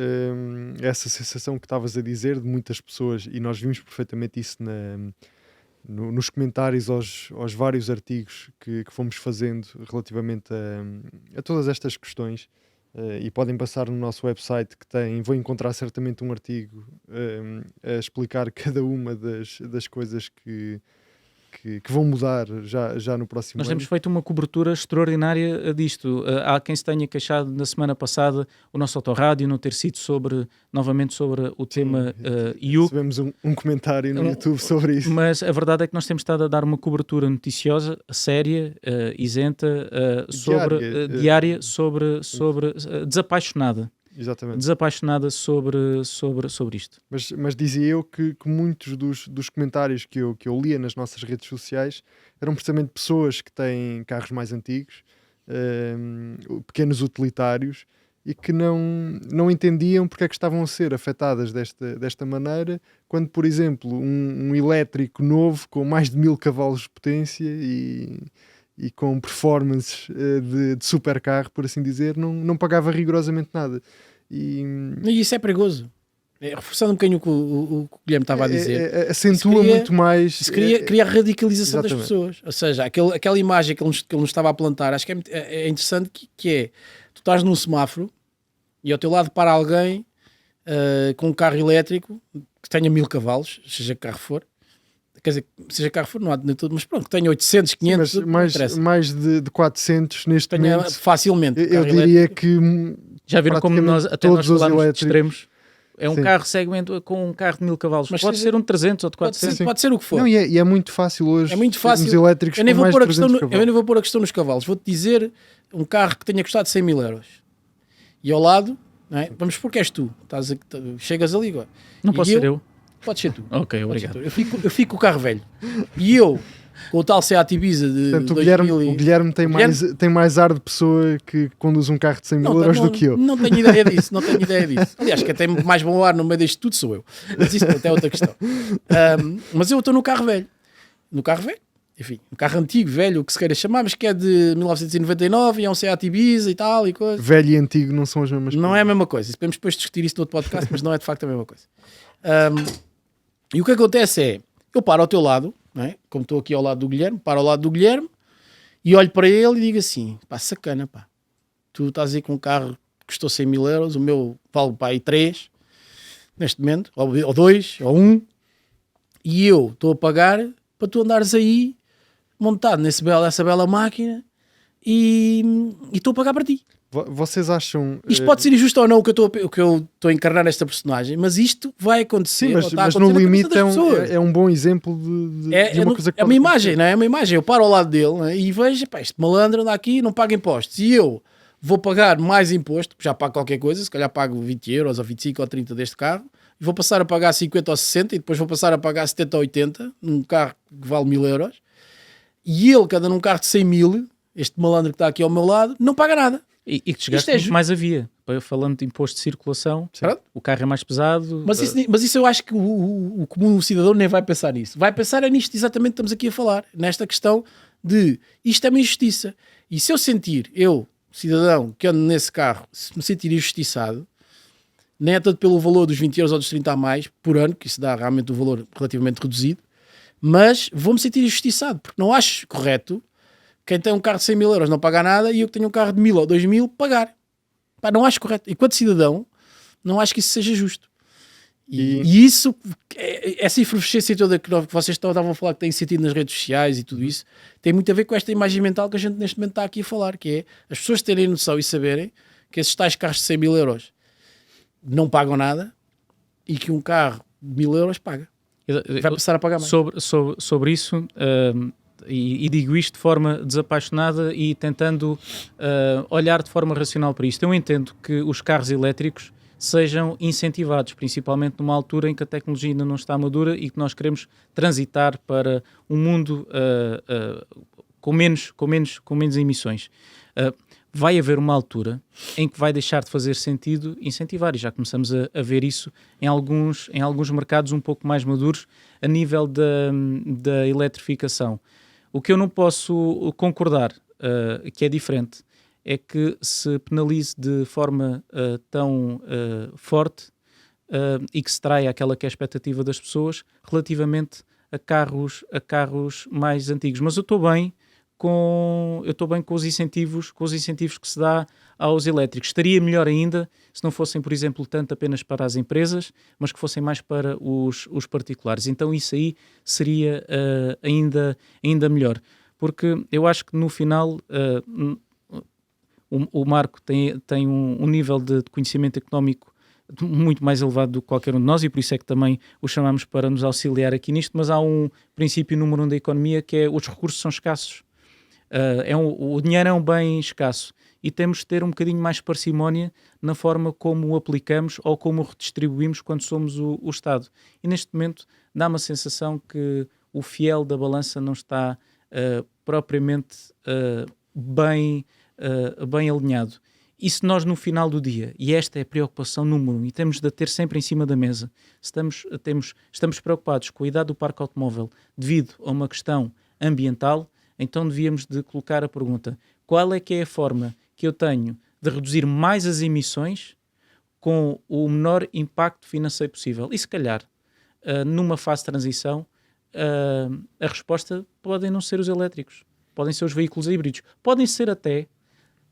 essa sensação que estavas a dizer de muitas pessoas, e nós vimos perfeitamente isso nos comentários aos vários artigos que fomos fazendo relativamente a todas estas questões, e podem passar no nosso website, que vão encontrar certamente um artigo a explicar cada uma das coisas que que vão mudar já no próximo Nós ano. temos feito uma cobertura extraordinária disto. Há quem se tenha queixado na semana passada o nosso autorrádio não ter sido novamente sobre o tema IUC. Recebemos um comentário no YouTube sobre isso. Mas a verdade é que nós temos estado a dar uma cobertura noticiosa, séria, isenta, diária, sobre desapaixonada. Exatamente. Desapaixonada sobre isto. Mas dizia eu que muitos dos comentários que eu lia nas nossas redes sociais eram precisamente pessoas que têm carros mais antigos, pequenos utilitários, e que não entendiam porque é que estavam a ser afetadas desta maneira, quando, por exemplo, um elétrico novo com mais de 1000 cavalos de potência e com performances de supercarro, por assim dizer, não pagava rigorosamente nada. E isso é perigoso. Reforçando um bocadinho o que o Guilherme estava a dizer. Acentua muito mais. Isso cria a radicalização exatamente. das pessoas. Ou seja, aquela imagem que ele nos estava a plantar, acho que é interessante, que é, tu estás num semáforo e ao teu lado para alguém com um carro elétrico que tenha 1000 cavalos, seja que carro for. Quer dizer, seja carro for, não há de tudo, mas pronto, que tenha 800, 500, sim, mas mais de 400 neste momento. Facilmente. Eu diria que já viram como nós falámos de extremos? É um sim. carro segmento com um carro de 1000 cavalos. Mas pode ser um de 300 ou de 400. Pode ser o que for. Não, e é muito fácil hoje. É muito fácil. Os elétricos eu nem com mais de 300 eu cavalos. nem vou pôr a questão nos cavalos. Vou-te dizer um carro que tenha custado 100 mil euros. E ao lado, não é? Vamos supor que és tu. Chegas ali agora. Não posso ser eu. Pode ser tu. Ok, obrigado. Eu fico com o carro velho. E eu, com o tal Seat Ibiza de Portanto, 2000 o Guilherme tem mais ar de pessoa que conduz um carro de 100 mil euros do que eu. Não tenho ideia disso. Aliás, que até mais bom ar no meio disto tudo sou eu. Mas isso até é outra questão. Mas eu estou no carro velho. Enfim, um carro antigo, velho, o que se queira chamar, mas que é de 1999 e é um Seat Ibiza e tal e coisa. Velho e antigo não são as mesmas coisas. Não é a mesma coisa. Podemos depois discutir isso no outro podcast, mas não é de facto a mesma coisa. E o que acontece é, eu paro ao teu lado, não é? Como estou aqui ao lado do Guilherme, paro ao lado do Guilherme e olho para ele e digo assim, pá, sacana, pá. Tu estás aí com um carro que custou 100 mil euros, o meu vale, pá, aí 3, neste momento, ou 2, ou 1, e eu estou a pagar para tu andares aí montado nessa bela máquina e estou a pagar para ti. Vocês acham... Isto pode ser injusto ou não o que eu estou a encarnar nesta personagem, mas isto vai acontecer. Sim, mas no limite é um bom exemplo de uma coisa que é uma imagem, não é? É uma imagem. Eu paro ao lado dele, não é? E vejo, pá, este malandro anda aqui e não paga impostos. E eu vou pagar mais imposto, já pago qualquer coisa, se calhar pago 20 euros ou 25 ou 30 deste carro, e vou passar a pagar 50 ou 60 e depois vou passar a pagar 70 ou 80 num carro que vale 1000 euros. E ele, que anda num carro de 100 mil, este malandro que está aqui ao meu lado, não paga nada. E que desgaste muito mais a via. Falando de imposto de circulação, o carro é mais pesado. Mas isso eu acho que o comum cidadão nem vai pensar nisso. Vai pensar é nisto exatamente que estamos aqui a falar. Nesta questão de isto é uma injustiça. E se eu sentir, cidadão, que ando nesse carro, se me sentir injustiçado, nem é tanto pelo valor dos 20 euros ou dos 30 a mais por ano, que isso dá realmente um valor relativamente reduzido, mas vou-me sentir injustiçado, porque não acho correto quem tem um carro de 100 mil euros não pagar nada e eu que tenho um carro de 1000 ou 2000 pagar. Pá, não acho correto. Enquanto cidadão, não acho que isso seja justo. E isso, essa efervescência toda que vocês estavam a falar que tem sentido nas redes sociais e tudo isso, tem muito a ver com esta imagem mental que a gente neste momento está aqui a falar, que é as pessoas terem noção e saberem que esses tais carros de 100 mil euros não pagam nada e que um carro de 1000 euros paga. Vai passar a pagar mais. Sobre isso... E digo isto de forma desapaixonada e tentando olhar de forma racional para isto. Eu entendo que os carros elétricos sejam incentivados, principalmente numa altura em que a tecnologia ainda não está madura e que nós queremos transitar para um mundo com menos emissões. Vai haver uma altura em que vai deixar de fazer sentido incentivar, e já começamos a ver isso em alguns mercados um pouco mais maduros a nível da eletrificação. O que eu não posso concordar, que é diferente, é que se penalize de forma tão forte e que se traia aquela que é a expectativa das pessoas relativamente a carros mais antigos. Mas eu estou bem com os incentivos que se dá aos elétricos. Estaria melhor ainda se não fossem, por exemplo, tanto apenas para as empresas, mas que fossem mais para os particulares. Então isso aí seria ainda melhor. Porque eu acho que no final o Marco tem um nível de conhecimento económico muito mais elevado do que qualquer um de nós, e por isso é que também o chamamos para nos auxiliar aqui nisto, mas há um princípio número 1 da economia, que é: os recursos são escassos. O dinheiro é um bem escasso e temos de ter um bocadinho mais parcimónia na forma como o aplicamos ou como o redistribuímos quando somos o Estado. E neste momento dá-me a sensação que o fiel da balança não está propriamente bem alinhado. E se nós no final do dia, e esta é a preocupação número 1, e temos de a ter sempre em cima da mesa, estamos preocupados com a idade do parque automóvel devido a uma questão ambiental, então devíamos de colocar a pergunta: qual é que é a forma que eu tenho de reduzir mais as emissões com o menor impacto financeiro possível? E se calhar, numa fase de transição, a resposta podem não ser os elétricos, podem ser os veículos híbridos, podem ser até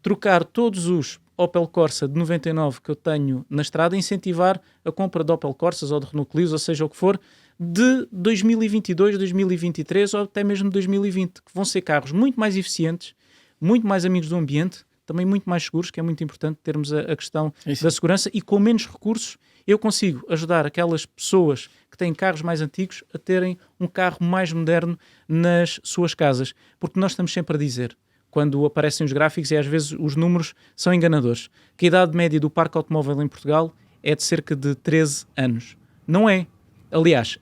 trocar todos os Opel Corsa de 99 que eu tenho na estrada, incentivar a compra de Opel Corsas ou de Renault Clios, ou seja o que for, de 2022, 2023 ou até mesmo 2020, que vão ser carros muito mais eficientes, muito mais amigos do ambiente, também muito mais seguros, que é muito importante termos a questão da segurança, e com menos recursos eu consigo ajudar aquelas pessoas que têm carros mais antigos a terem um carro mais moderno nas suas casas. Porque nós estamos sempre a dizer, quando aparecem os gráficos, e às vezes os números são enganadores, que a idade média do parque automóvel em Portugal é de cerca de 13 anos. Não é. Aliás,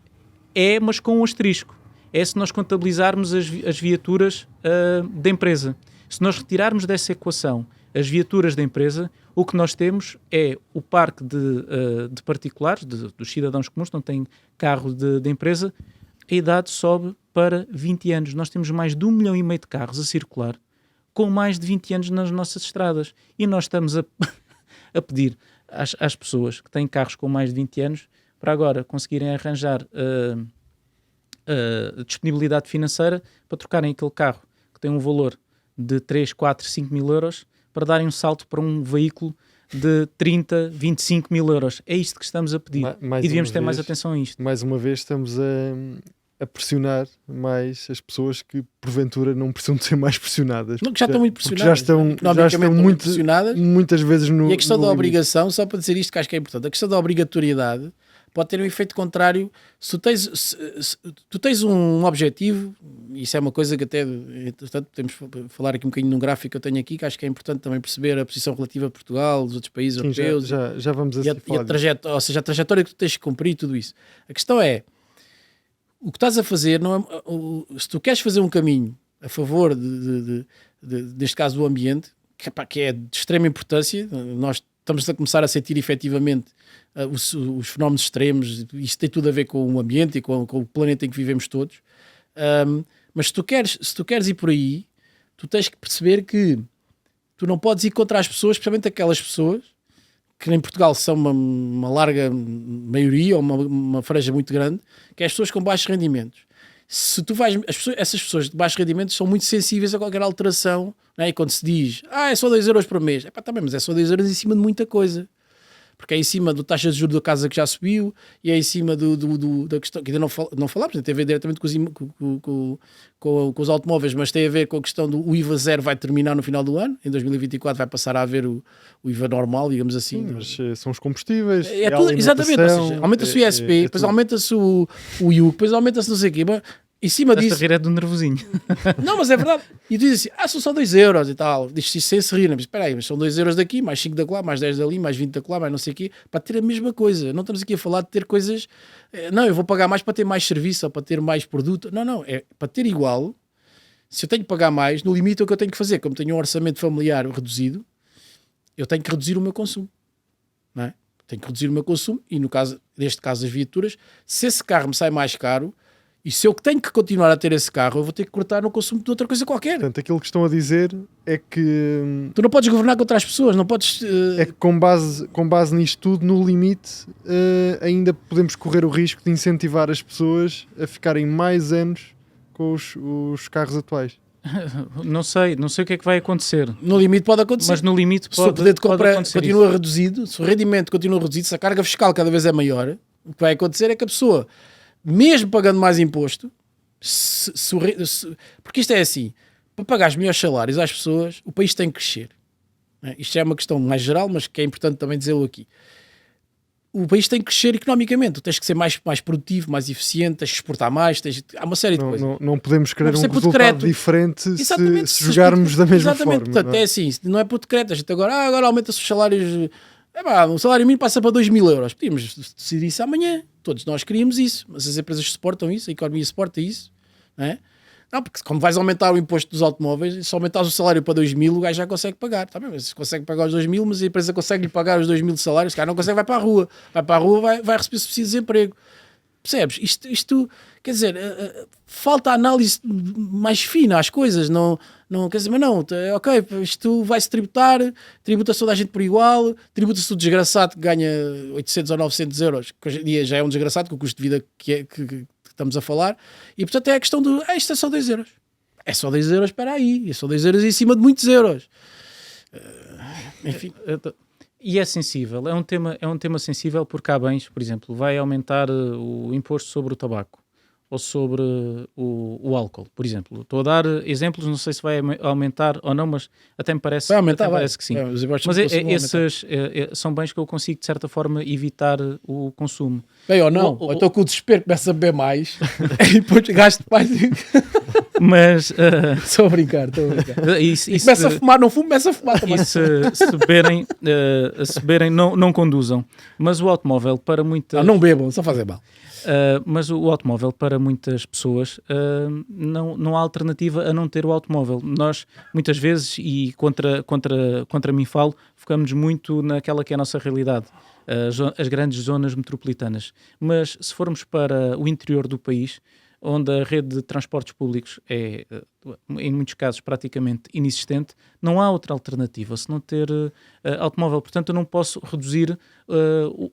é, mas com um asterisco. É se nós contabilizarmos as viaturas da empresa. Se nós retirarmos dessa equação as viaturas da empresa, o que nós temos é o parque de particulares, dos cidadãos comuns que não têm carro de empresa, a idade sobe para 20 anos. Nós temos mais de 1,5 milhão de carros a circular com mais de 20 anos nas nossas estradas. E nós estamos a pedir às pessoas que têm carros com mais de 20 anos para agora conseguirem arranjar disponibilidade financeira para trocarem aquele carro que tem um valor de 3, 4, 5 mil euros para darem um salto para um veículo de 30, 25 mil euros. É isto que estamos a pedir. E devíamos ter mais atenção a isto. Mais uma vez estamos a pressionar mais as pessoas que porventura não precisam de ser mais pressionadas. Não, que já estão muito pressionadas. Já estão muito pressionadas. Muitas vezes no... E a questão da limite. Obrigação, só para dizer isto que acho que é importante, a questão da obrigatoriedade pode ter um efeito contrário. Se tu tens um objetivo, isso é uma coisa que até, portanto, podemos falar aqui um bocadinho num gráfico que eu tenho aqui, que acho que é importante também perceber a posição relativa de Portugal, dos outros países europeus. Já vamos a ou seja, a trajetória que tu tens que cumprir, tudo isso. A questão é, o que estás a fazer, não é, se tu queres fazer um caminho a favor, neste caso, do ambiente, que é de extrema importância, nós estamos a começar a sentir efetivamente os fenómenos extremos, isto tem tudo a ver com o ambiente e com o planeta em que vivemos todos, mas se tu queres ir por aí, tu tens que perceber que tu não podes ir contra as pessoas, especialmente aquelas pessoas que em Portugal são uma larga maioria, ou uma franja muito grande, que é as pessoas com baixos rendimentos. Se tu vais, essas pessoas de baixos rendimentos são muito sensíveis a qualquer alteração, não é? E quando se diz, é só 2 euros por mês, também, mas é só 2 euros em cima de muita coisa. Porque é em cima da taxa de juros da casa que já subiu, e é em cima da questão, que ainda não falámos, tem a ver diretamente com os automóveis, mas tem a ver com a questão do IVA zero vai terminar no final do ano, em 2024 vai passar a haver o IVA normal, digamos assim. Sim, mas são os combustíveis, exatamente, ou seja, aumenta-se o ISP, depois aumenta-se o IUC, depois aumenta-se não sei o quê, mas em cima disso... Esta rir é do nervosinho. Não, mas é verdade. E tu dizes assim, são só 2 euros e tal. Diz-se isso sem se rir, mas espera aí, mas são 2 euros daqui, mais 5 da lá, mais 10 dali, mais 20 da lá, mais não sei o quê, para ter a mesma coisa. Não estamos aqui a falar de ter coisas... Não, eu vou pagar mais para ter mais serviço ou para ter mais produto. Não, é para ter igual. Se eu tenho que pagar mais, no limite o que eu tenho que fazer, como tenho um orçamento familiar reduzido, eu tenho que reduzir o meu consumo. Não é? Tenho que reduzir o meu consumo e neste caso as viaturas, se esse carro me sai mais caro, e se eu tenho que continuar a ter esse carro, eu vou ter que cortar no consumo de outra coisa qualquer. Portanto, aquilo que estão a dizer é que... Tu não podes governar contra as pessoas, não podes... É que com base nisto tudo, no limite, ainda podemos correr o risco de incentivar as pessoas a ficarem mais anos com os carros atuais. Não sei o que é que vai acontecer. No limite pode acontecer. Mas no limite Se o poder de pode compra acontecer continua isso. reduzido, se o rendimento continua reduzido, se a carga fiscal cada vez é maior, o que vai acontecer é que a pessoa, mesmo pagando mais imposto, porque isto é assim, para pagar os melhores salários às pessoas, o país tem que crescer. Isto é uma questão mais geral, mas que é importante também dizê-lo aqui. O país tem que crescer economicamente, tu tens que ser mais produtivo, mais eficiente, tens que exportar mais, há uma série de coisas. Não podemos querer Não um ser por resultado decreto. diferente Exatamente, se jogarmos da mesma exatamente, forma. portanto, é assim, não é por decreto, a gente agora aumenta-se os salários, o salário mínimo passa para 2.000 euros, podíamos decidir isso amanhã, todos nós queríamos isso, mas as empresas suportam isso, a economia suporta isso, não é? Não, porque como vais aumentar o imposto dos automóveis, se aumentares o salário para 2.000, o gajo já consegue pagar, tá bem? Mas se consegue pagar os 2.000, mas a empresa consegue lhe pagar os 2.000 de salários, cara não consegue, vai para a rua, vai receber subsídio de desemprego. Percebes? Isto quer dizer, falta análise mais fina às coisas, não quer dizer, mas não, ok, isto vai-se tributa-se toda a gente por igual, tributa-se o desgraçado que ganha 800 ou 900 euros, que hoje em dia já é um desgraçado com o custo de vida que estamos a falar, e portanto é a questão do, isto é só 2 euros. É só 2 euros, espera aí, é só 2 euros em cima de muitos euros. Enfim... E é sensível, é um tema sensível porque há bens, por exemplo, vai aumentar o imposto sobre o tabaco ou sobre o álcool, por exemplo. Estou a dar exemplos, não sei se vai aumentar ou não, mas até me parece, vai aumentar, parece que sim. Mas esses são bens que eu consigo, de certa forma, evitar o consumo. Bem ou não, ou então com o desespero começa a beber mais e depois gasto mais. Mas estou a brincar. Começa a fumar, não fumo, começa a fumar também. E se beberem não conduzam. Mas o automóvel para muitas... Não bebam, só fazem mal. Mas o automóvel para muitas pessoas não há alternativa a não ter o automóvel. Nós muitas vezes, e contra mim falo, focamos muito naquela que é a nossa realidade, as grandes zonas metropolitanas. Mas se formos para o interior do país, onde a rede de transportes públicos é, em muitos casos, praticamente inexistente, não há outra alternativa se não ter automóvel. Portanto, eu não posso reduzir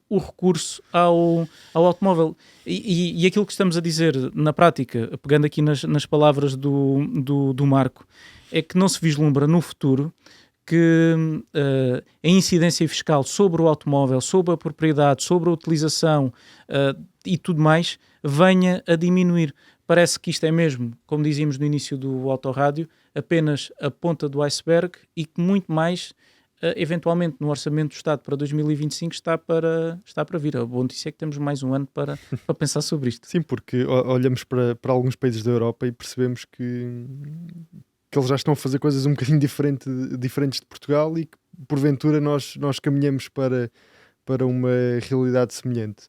o recurso ao automóvel. E aquilo que estamos a dizer na prática, pegando aqui nas palavras do Marco, é que não se vislumbra no futuro que a incidência fiscal sobre o automóvel, sobre a propriedade, sobre a utilização e tudo mais, venha a diminuir. Parece que isto é mesmo, como dizíamos no início do Autorádio, apenas a ponta do iceberg e que muito mais, eventualmente, no Orçamento do Estado para 2025 está para vir. A boa notícia é que temos mais um ano para pensar sobre isto. Sim, porque olhamos para alguns países da Europa e percebemos que eles já estão a fazer coisas um bocadinho diferentes de Portugal e que, porventura, nós caminhamos para uma realidade semelhante.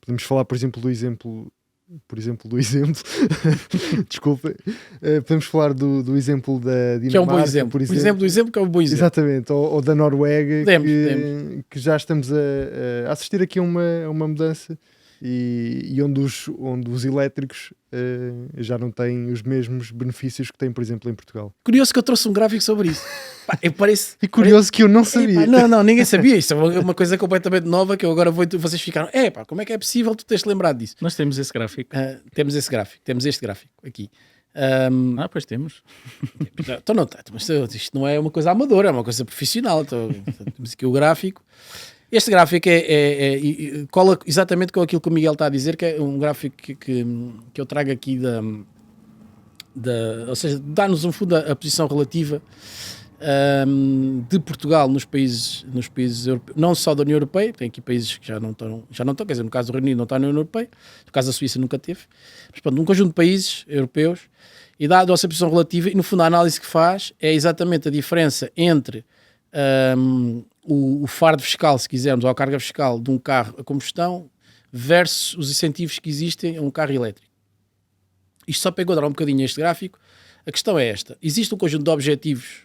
Podemos falar, por exemplo, do exemplo desculpa, podemos falar do exemplo da Dinamarca, que é um bom exemplo. Por exemplo do exemplo que é um bom exemplo. Exatamente, ou da Noruega, Podemos. Que já estamos a assistir aqui a uma mudança e onde os elétricos já não têm os mesmos benefícios que têm, por exemplo, em Portugal. Curioso que eu trouxe um gráfico sobre isso. E curioso que eu não sabia. Não, ninguém sabia. Isto é uma coisa completamente nova que eu agora vocês ficaram, como é que é possível tu teres lembrado disso? Nós temos esse gráfico. Temos este gráfico aqui. Pois temos. Então não, mas isto não é uma coisa amadora, é uma coisa profissional. Temos aqui o gráfico. Este gráfico cola exatamente com aquilo que o Miguel está a dizer, que é um gráfico que eu trago aqui ou seja, dá-nos no fundo a posição relativa de Portugal nos países europeus, não só da União Europeia, tem aqui países que já não estão, quer dizer, no caso do Reino Unido não está na União Europeia, no caso da Suíça nunca teve, mas pronto, um conjunto de países europeus, e dá a nossa posição relativa, e no fundo a análise que faz é exatamente a diferença entre o fardo fiscal, se quisermos, ou a carga fiscal de um carro a combustão versus os incentivos que existem a um carro elétrico. Isto só para enquadrar um bocadinho este gráfico. A questão é esta: existe um conjunto de objetivos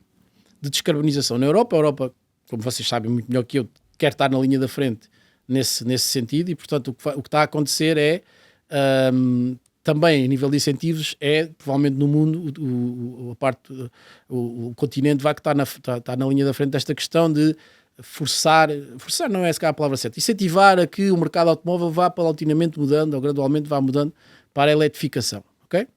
de descarbonização na Europa. A Europa, como vocês sabem muito melhor que eu, quer estar na linha da frente nesse sentido, e portanto o que está a acontecer é também a nível de incentivos, provavelmente no mundo o continente vai que está na linha da frente desta questão de forçar não é sequer a palavra certa, incentivar a que o mercado automóvel vá paulatinamente mudando, ou gradualmente vá mudando para a eletrificação, ok?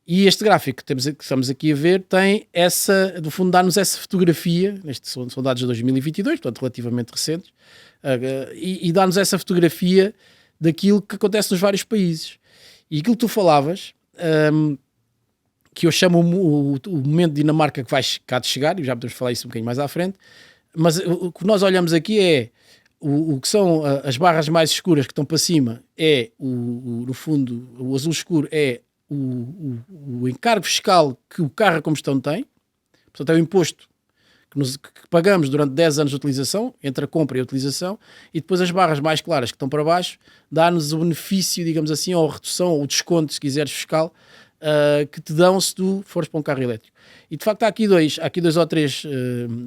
E este gráfico que estamos aqui a ver tem essa, no fundo, dá-nos essa fotografia, estes são dados de 2022, portanto relativamente recentes, e dá-nos essa fotografia daquilo que acontece nos vários países. E aquilo que tu falavas, que eu chamo o momento de Dinamarca que vai cá de chegar, e já podemos falar isso um bocadinho mais à frente, mas o que nós olhamos aqui é o que são as barras mais escuras que estão para cima, é no fundo, o azul escuro é o encargo fiscal que o carro a combustão tem, portanto é o imposto que pagamos durante 10 anos de utilização, entre a compra e a utilização, e depois as barras mais claras que estão para baixo, dá-nos o benefício, digamos assim, ou a redução, ou o desconto, se quiseres, fiscal, que te dão se tu fores para um carro elétrico. E de facto há aqui dois ou três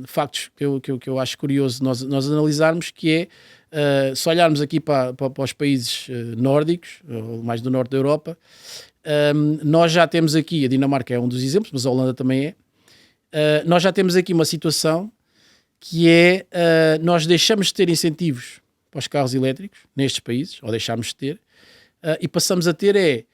factos que eu acho curioso nós analisarmos, que é, se olharmos aqui para os países nórdicos, mais do norte da Europa, nós já temos aqui, a Dinamarca é um dos exemplos, mas a Holanda também é, nós já temos aqui uma situação que é, nós deixamos de ter incentivos para os carros elétricos nestes países, ou deixámos de ter, e passamos a ter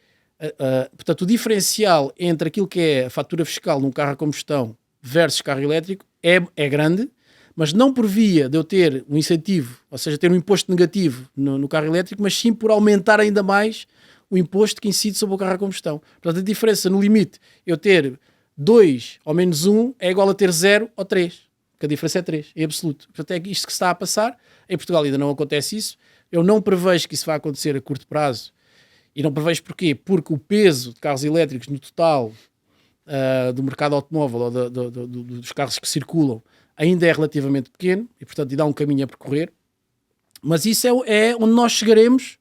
portanto, o diferencial entre aquilo que é a fatura fiscal num carro a combustão versus carro elétrico é grande, mas não por via de eu ter um incentivo, ou seja, ter um imposto negativo no carro elétrico, mas sim por aumentar ainda mais o imposto que incide sobre o carro a combustão. Portanto, a diferença no limite, eu ter 2 ou menos 1 é igual a ter 0 ou 3, porque a diferença é 3, em absoluto. Portanto, é isto que se está a passar. Em Portugal ainda não acontece isso. Eu não prevejo que isso vá acontecer a curto prazo. E não prevejo porquê? Porque o peso de carros elétricos no total do mercado automóvel ou dos carros que circulam ainda é relativamente pequeno e, portanto, dá um caminho a percorrer. Mas isso é onde nós chegaremos.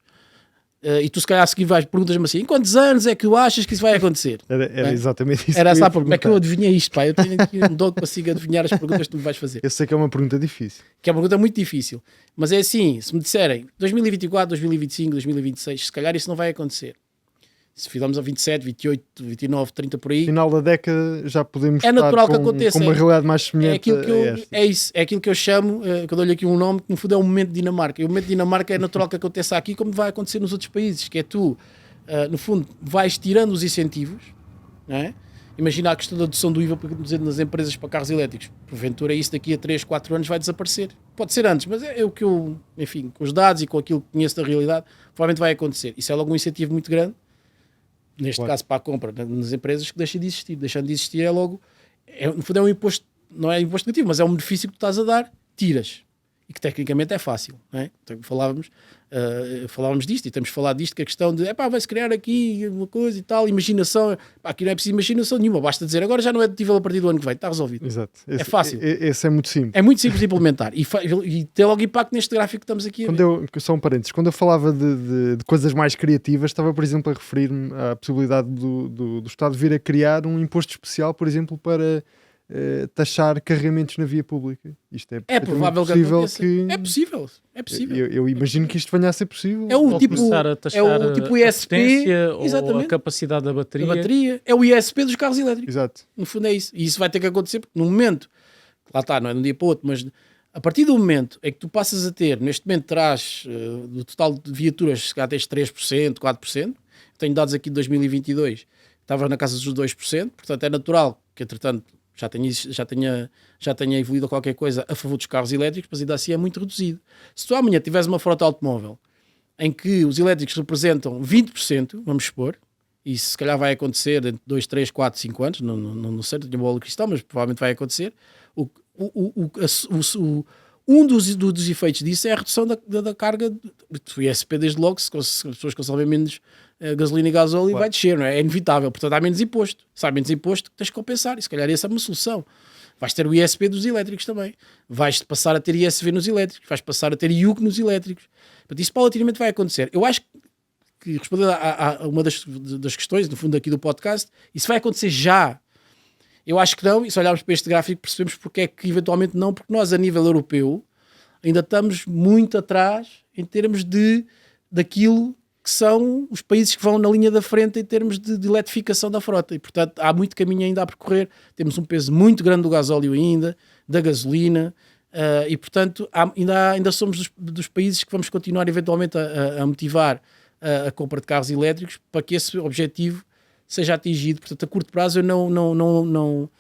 E tu se calhar a seguir perguntas-me assim, em quantos anos é que tu achas que isso vai acontecer? Era exatamente isso. Era essa a pergunta. Como é que eu adivinhei isto, pá? Eu tenho aqui um dom que consigo adivinhar as perguntas que tu me vais fazer. Eu sei que é uma pergunta difícil. Que é uma pergunta muito difícil. Mas é assim, se me disserem 2024, 2025, 2026, se calhar isso não vai acontecer. Se fizermos a 27, 28, 29, 30 por aí... Final da década já podemos é estar natural que aconteça, com uma realidade mais semelhante é isso, é aquilo que eu chamo, que eu dou-lhe aqui um nome, que no fundo é o momento de Dinamarca. E o momento de Dinamarca é natural que aconteça aqui, como vai acontecer nos outros países, que é tu, no fundo, vais tirando os incentivos, não é? Imagina a questão da dedução do IVA nas empresas para carros elétricos. Porventura isso daqui a 3, 4 anos vai desaparecer. Pode ser antes, mas é o que eu, enfim, com os dados e com aquilo que conheço da realidade, provavelmente vai acontecer. Isso é logo um incentivo muito grande, neste caso para a compra nas empresas, que deixa de existir. Deixando de existir é logo, no fundo é um imposto, não é imposto negativo, mas é um benefício que tu estás a dar, tiras. E que tecnicamente é fácil, não é? Então, falávamos disto e temos falado disto, que a questão de, vai-se criar aqui uma coisa e tal, imaginação, aqui não é preciso imaginação nenhuma, basta dizer, agora já não é dedutível a partir do ano que vem, está resolvido. Exato. É fácil. Esse é muito simples. É muito simples de implementar e tem logo impacto neste gráfico que estamos aqui a ver. Só um parênteses, quando eu falava de coisas mais criativas, estava, por exemplo, a referir-me à possibilidade do Estado vir a criar um imposto especial, por exemplo, para taxar carregamentos na via pública. Isto é provável possível que é possível. Eu imagino que isto venha a ser possível. É o tipo começar a taxar tipo ISP, ou a capacidade da bateria. É o ISP dos carros elétricos. Exato. No fundo é isso. E isso vai ter que acontecer porque no momento, lá está, não é de um dia para o outro, mas a partir do momento em que tu passas a ter, neste momento terás do total de viaturas, se calhar tens 3%, 4%, tenho dados aqui de 2022, estava na casa dos 2%, portanto é natural que entretanto já tenha evoluído qualquer coisa a favor dos carros elétricos, mas ainda assim é muito reduzido. Se tu amanhã tiveres uma frota automóvel em que os elétricos representam 20%, vamos supor, e se calhar vai acontecer dentro de 2, 3, 4, 5 anos, não sei, não tenho bola de cristal, mas provavelmente vai acontecer, um dos efeitos disso é a redução da carga do ISP, desde logo, se as pessoas consomem menos gasolina e gasóleo, claro, vai descer, não é? É inevitável, portanto há menos imposto. Se há menos imposto, tens que compensar, e se calhar essa é uma solução. Vais ter o ISP dos elétricos também, vais passar a ter ISV nos elétricos, vais passar a ter IUC nos elétricos. Portanto, isso paulatinamente vai acontecer. Eu acho que respondendo a uma das questões, no fundo aqui do podcast, isso vai acontecer já. Eu acho que não, e se olharmos para este gráfico percebemos porque é que eventualmente não, porque nós a nível europeu ainda estamos muito atrás em termos daquilo que são os países que vão na linha da frente em termos de eletrificação da frota, e portanto há muito caminho ainda a percorrer. Temos um peso muito grande do gasóleo ainda, da gasolina, e portanto ainda somos dos países que vamos continuar eventualmente a motivar a compra de carros elétricos para que esse objetivo seja atingido. Portanto, a curto prazo eu não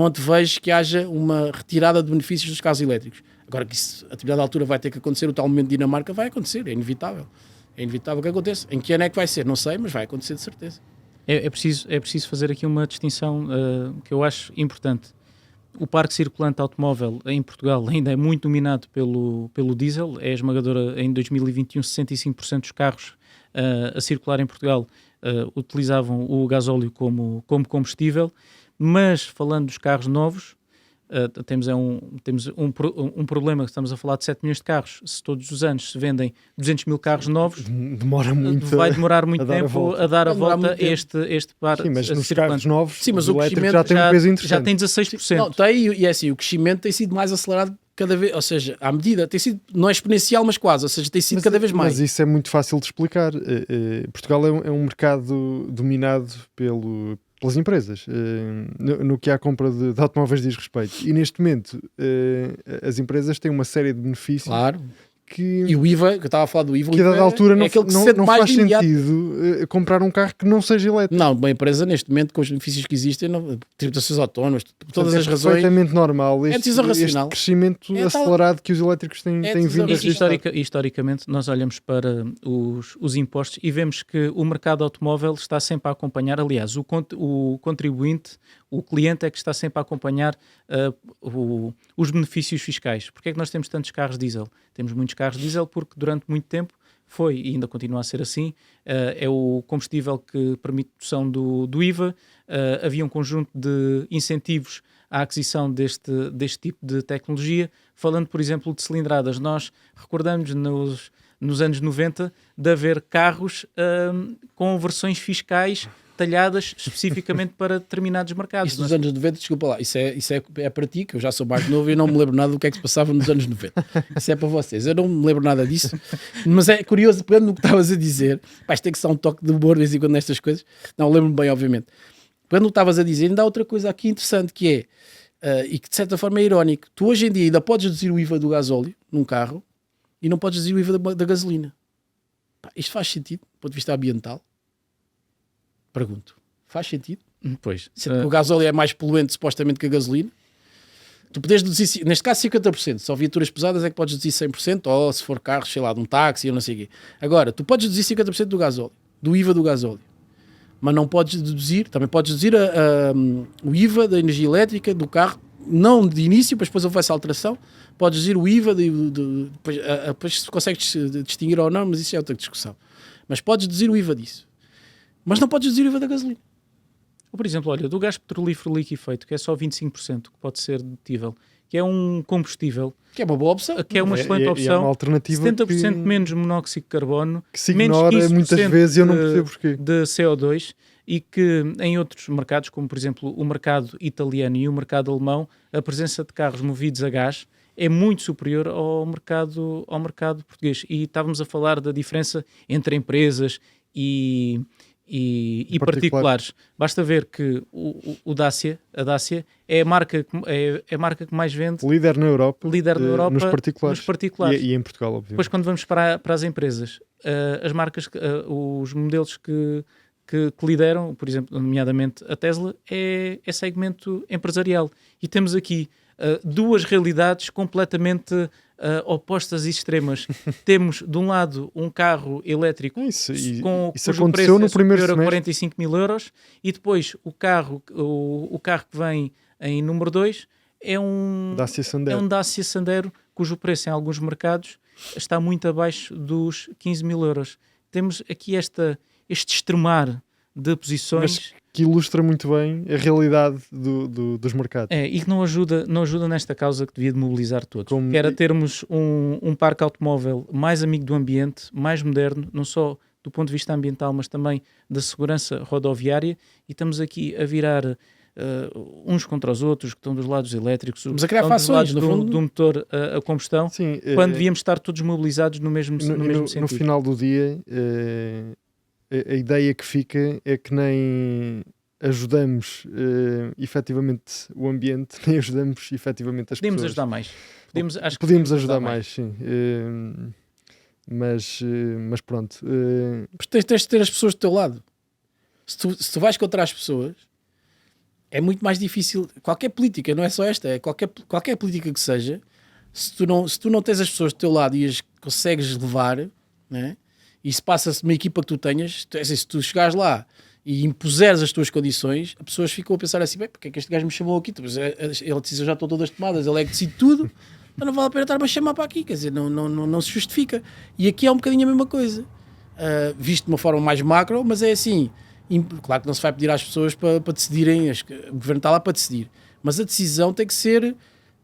antevejo que haja uma retirada de benefícios dos carros elétricos. Agora que isso, a determinada altura vai ter que acontecer, o tal momento de Dinamarca vai acontecer, é inevitável. É inevitável que aconteça. Em que ano é que vai ser? Não sei, mas vai acontecer de certeza. É preciso fazer aqui uma distinção que eu acho importante. O parque circulante automóvel em Portugal ainda é muito dominado pelo diesel, é esmagadora. Em 2021, 65% dos carros a circular em Portugal utilizavam o gasóleo como combustível, mas falando dos carros novos, temos um problema, que estamos a falar de 7 milhões de carros. Se todos os anos se vendem 200 mil carros novos, vai demorar muito tempo a dar a volta este parque. Sim, mas nos carros novos, sim, mas o elétrico crescimento já tem um peso interessante. Já tem 16%. Não, tem, e é assim, o crescimento tem sido mais acelerado cada vez, ou seja, à medida, tem sido, não é exponencial, mas quase, ou seja, tem sido cada vez mais. Mas isso é muito fácil de explicar. Portugal é um mercado dominado pelas empresas, no que à compra de automóveis diz respeito. E neste momento as empresas têm uma série de benefícios. Claro. Que, e o IVA, que eu estava a falar do IVA, que a dada altura não faz imediato. sentido comprar um carro que não seja elétrico. Não, uma empresa neste momento, com os benefícios que existem, tributações autónomas, todas as razões. É perfeitamente normal este crescimento acelerado que os elétricos têm vindo a registrar. Historicamente, nós olhamos para os impostos e vemos que o mercado automóvel está sempre a acompanhar, aliás, o contribuinte, o cliente é que está sempre a acompanhar os benefícios fiscais. Porquê é que nós temos tantos carros diesel? Temos muitos carros diesel porque durante muito tempo foi, e ainda continua a ser assim, é o combustível que permite redução do IVA. Havia um conjunto de incentivos à aquisição deste tipo de tecnologia. Falando, por exemplo, de cilindradas, nós recordamos nos anos 90 de haver carros com versões fiscais talhadas especificamente para determinados mercados. Isso nos anos 90, desculpa lá, isso é para ti, que eu já sou mais novo e não me lembro nada do que é que se passava nos anos 90. Isso é para vocês, eu não me lembro nada disso, mas é curioso, pegando no que estavas a dizer, isto tem que ser um toque de humor de vez em quando nestas coisas, não, lembro-me bem, obviamente. Pegando no que estavas a dizer, ainda há outra coisa aqui interessante que é, e que de certa forma é irónico, tu hoje em dia ainda podes reduzir o IVA do gasóleo num carro e não podes reduzir o IVA da gasolina. Isto faz sentido, do ponto de vista ambiental? Pergunto. Faz sentido? Pois. O gasóleo é mais poluente supostamente que a gasolina. Tu podes reduzir, neste caso 50%, só viaturas pesadas é que podes reduzir 100%, ou se for carros, sei lá, de um táxi ou não sei o quê. Agora, tu podes reduzir 50% do gasóleo, do IVA do gasóleo, mas não podes deduzir, também podes deduzir o IVA da energia elétrica do carro, não de início, mas depois houve essa alteração, podes deduzir o IVA, depois se consegues distinguir ou não, mas isso é outra discussão. Mas podes deduzir o IVA disso. Mas não podes reduzir o IVA da gasolina. Ou, por exemplo, olha, do gás petrolífero liquefeito, que é só 25%, que pode ser dedutível, que é um combustível... Que é uma boa opção. Que é uma excelente opção. É uma alternativa 70% menos monóxido de carbono, que se ignora muitas vezes, eu não percebo porquê. De CO2, e que em outros mercados, como por exemplo o mercado italiano e o mercado alemão, a presença de carros movidos a gás é muito superior ao mercado português. E estávamos a falar da diferença entre empresas e particulares. Basta ver que a Dacia é a marca que mais vende. Líder na Europa nos particulares. E em Portugal, obviamente. Depois, quando vamos para as empresas, as marcas, os modelos que lideram, por exemplo, nomeadamente a Tesla, é segmento empresarial. E temos aqui duas realidades completamente opostas e extremas. Temos, de um lado, um carro elétrico cujo preço é superior a 45 mil euros, e depois o carro que vem em número 2 é um Dacia Sandero, cujo preço em alguns mercados está muito abaixo dos 15 mil euros. Temos aqui este extremar de posições... Mas que ilustra muito bem a realidade dos mercados. E que não ajuda nesta causa que devia de mobilizar todos. Que era termos um parque automóvel mais amigo do ambiente, mais moderno, não só do ponto de vista ambiental, mas também da segurança rodoviária, e estamos aqui a virar uns contra os outros, que estão dos lados elétricos, mas a criar fações, no fundo, do motor a combustão. Sim, quando devíamos estar todos mobilizados no mesmo sentido. No final do dia... A ideia que fica é que nem ajudamos efetivamente o ambiente, nem ajudamos efetivamente as pessoas. Ajudar mais. Podíamos ajudar mais, sim. Mas pronto. Tens de ter as pessoas do teu lado. Se tu vais contra as pessoas, é muito mais difícil. Qualquer política, não é só esta, é qualquer política que seja, se tu não tens as pessoas do teu lado e as consegues levar, né? E se passa-se uma equipa que tu tenhas, se tu chegares lá e impuseres as tuas condições, as pessoas ficam a pensar assim, bem, porque é que este gajo me chamou aqui? Ele decisões já estão todas tomadas, ele é que decide tudo, então não vale a pena estar-me a chamar para aqui, quer dizer, não se justifica. E aqui é um bocadinho a mesma coisa. Visto de uma forma mais macro, mas é assim, claro que não se vai pedir às pessoas para decidirem, o governo está lá para decidir, mas a decisão tem que ser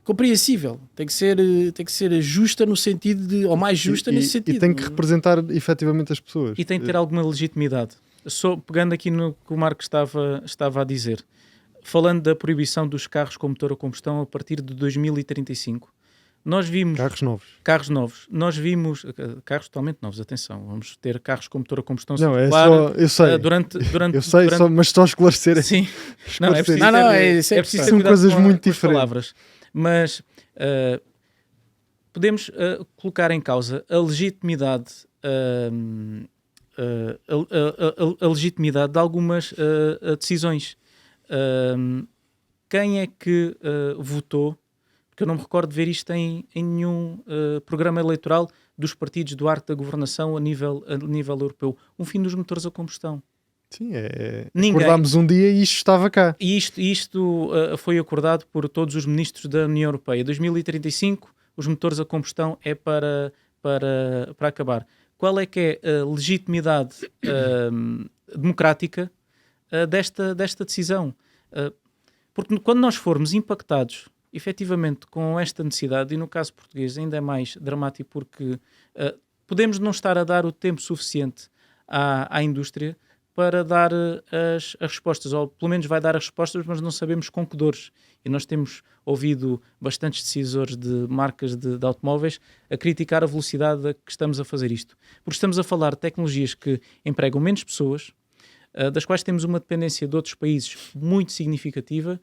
compreensível, tem que ser justa no sentido de, ou mais justa nesse sentido. E tem que representar efetivamente as pessoas. E tem que ter alguma legitimidade. Só pegando aqui no que o Marco estava a dizer, falando da proibição dos carros com motor a combustão a partir de 2035. Nós vimos... Carros novos. Nós vimos... Carros totalmente novos, atenção. Vamos ter carros com motor a combustão circular. Eu sei. Eu sei, mas só esclarecer. Sim. Não, é preciso são coisas muito diferentes. Palavras. Mas podemos colocar em causa a legitimidade... a legitimidade de algumas decisões. Quem é que votou? Porque eu não me recordo de ver isto em nenhum programa eleitoral dos partidos do arco da governação a nível europeu. Um fim dos motores a combustão. Sim, acordámos um dia e isto estava cá. E isto foi acordado por todos os ministros da União Europeia. 2035, os motores a combustão é para acabar. Qual é que é a legitimidade democrática desta decisão? Porque quando nós formos impactados efetivamente com esta necessidade, e no caso português ainda é mais dramático porque podemos não estar a dar o tempo suficiente à indústria para dar as respostas, ou pelo menos vai dar as respostas, mas não sabemos com que dores. E nós temos ouvido bastantes decisores de marcas de automóveis a criticar a velocidade a que estamos a fazer isto. Porque estamos a falar de tecnologias que empregam menos pessoas, das quais temos uma dependência de outros países muito significativa,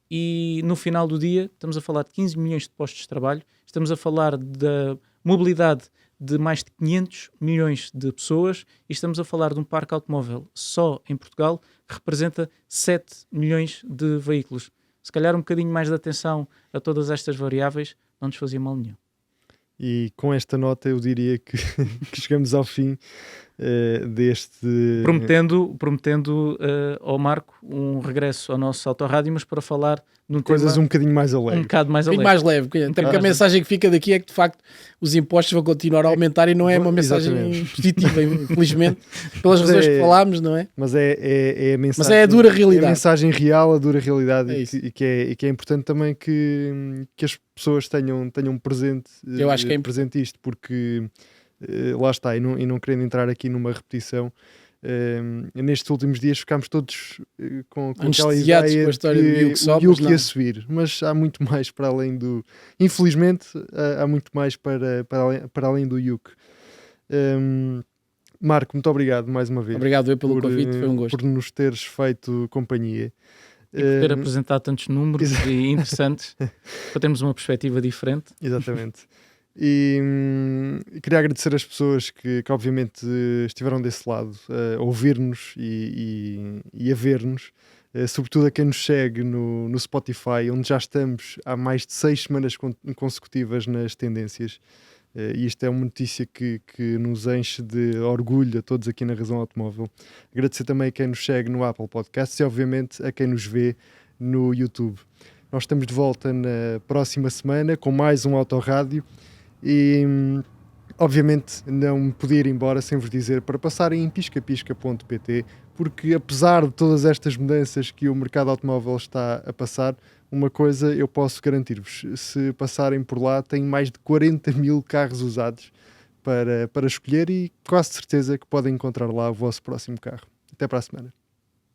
e no final do dia estamos a falar de 15 milhões de postos de trabalho, estamos a falar da mobilidade de mais de 500 milhões de pessoas e estamos a falar de um parque automóvel só em Portugal que representa 7 milhões de veículos. Se calhar um bocadinho mais de atenção a todas estas variáveis não nos fazia mal nenhum. E com esta nota eu diria que chegamos ao fim deste... Prometendo ao Marco um regresso ao nosso Autorádio, mas para falar de coisas tema um bocadinho mais alegre. Um bocado mais leve. Até porque a mensagem que fica daqui é que de facto os impostos vão continuar a aumentar e não é uma mensagem positiva, infelizmente, pelas razões que falámos, não é? Mas é a mensagem... Mas é a dura realidade. É a mensagem real, a dura realidade e que é importante também que as pessoas tenham presente, eu acho que é presente isto, porque lá está, e não querendo entrar aqui numa repetição, nestes últimos dias ficámos todos com aquela ideia com a história de o Yuke ia subir, mas há muito mais para além do... Infelizmente, há muito mais para além do Yuke. Marco, muito obrigado mais uma vez. Obrigado eu pelo convite, foi um gosto. Por nos teres feito companhia. E por ter apresentado tantos números e interessantes para termos uma perspectiva diferente. Exatamente. E queria agradecer as pessoas que obviamente estiveram desse lado a ouvir-nos e a ver-nos, sobretudo a quem nos segue no Spotify, onde já estamos há mais de 6 semanas consecutivas nas tendências. E isto é uma notícia que nos enche de orgulho a todos aqui na Razão Automóvel. Agradecer também a quem nos segue no Apple Podcasts e obviamente a quem nos vê no YouTube. Nós estamos de volta na próxima semana com mais um Autorádio e obviamente não me podia ir embora sem vos dizer para passarem em piscapisca.pt, porque apesar de todas estas mudanças que o mercado automóvel está a passar, uma coisa eu posso garantir-vos: se passarem por lá, tem mais de 40 mil carros usados para escolher e quase certeza que podem encontrar lá o vosso próximo carro. Até para a semana.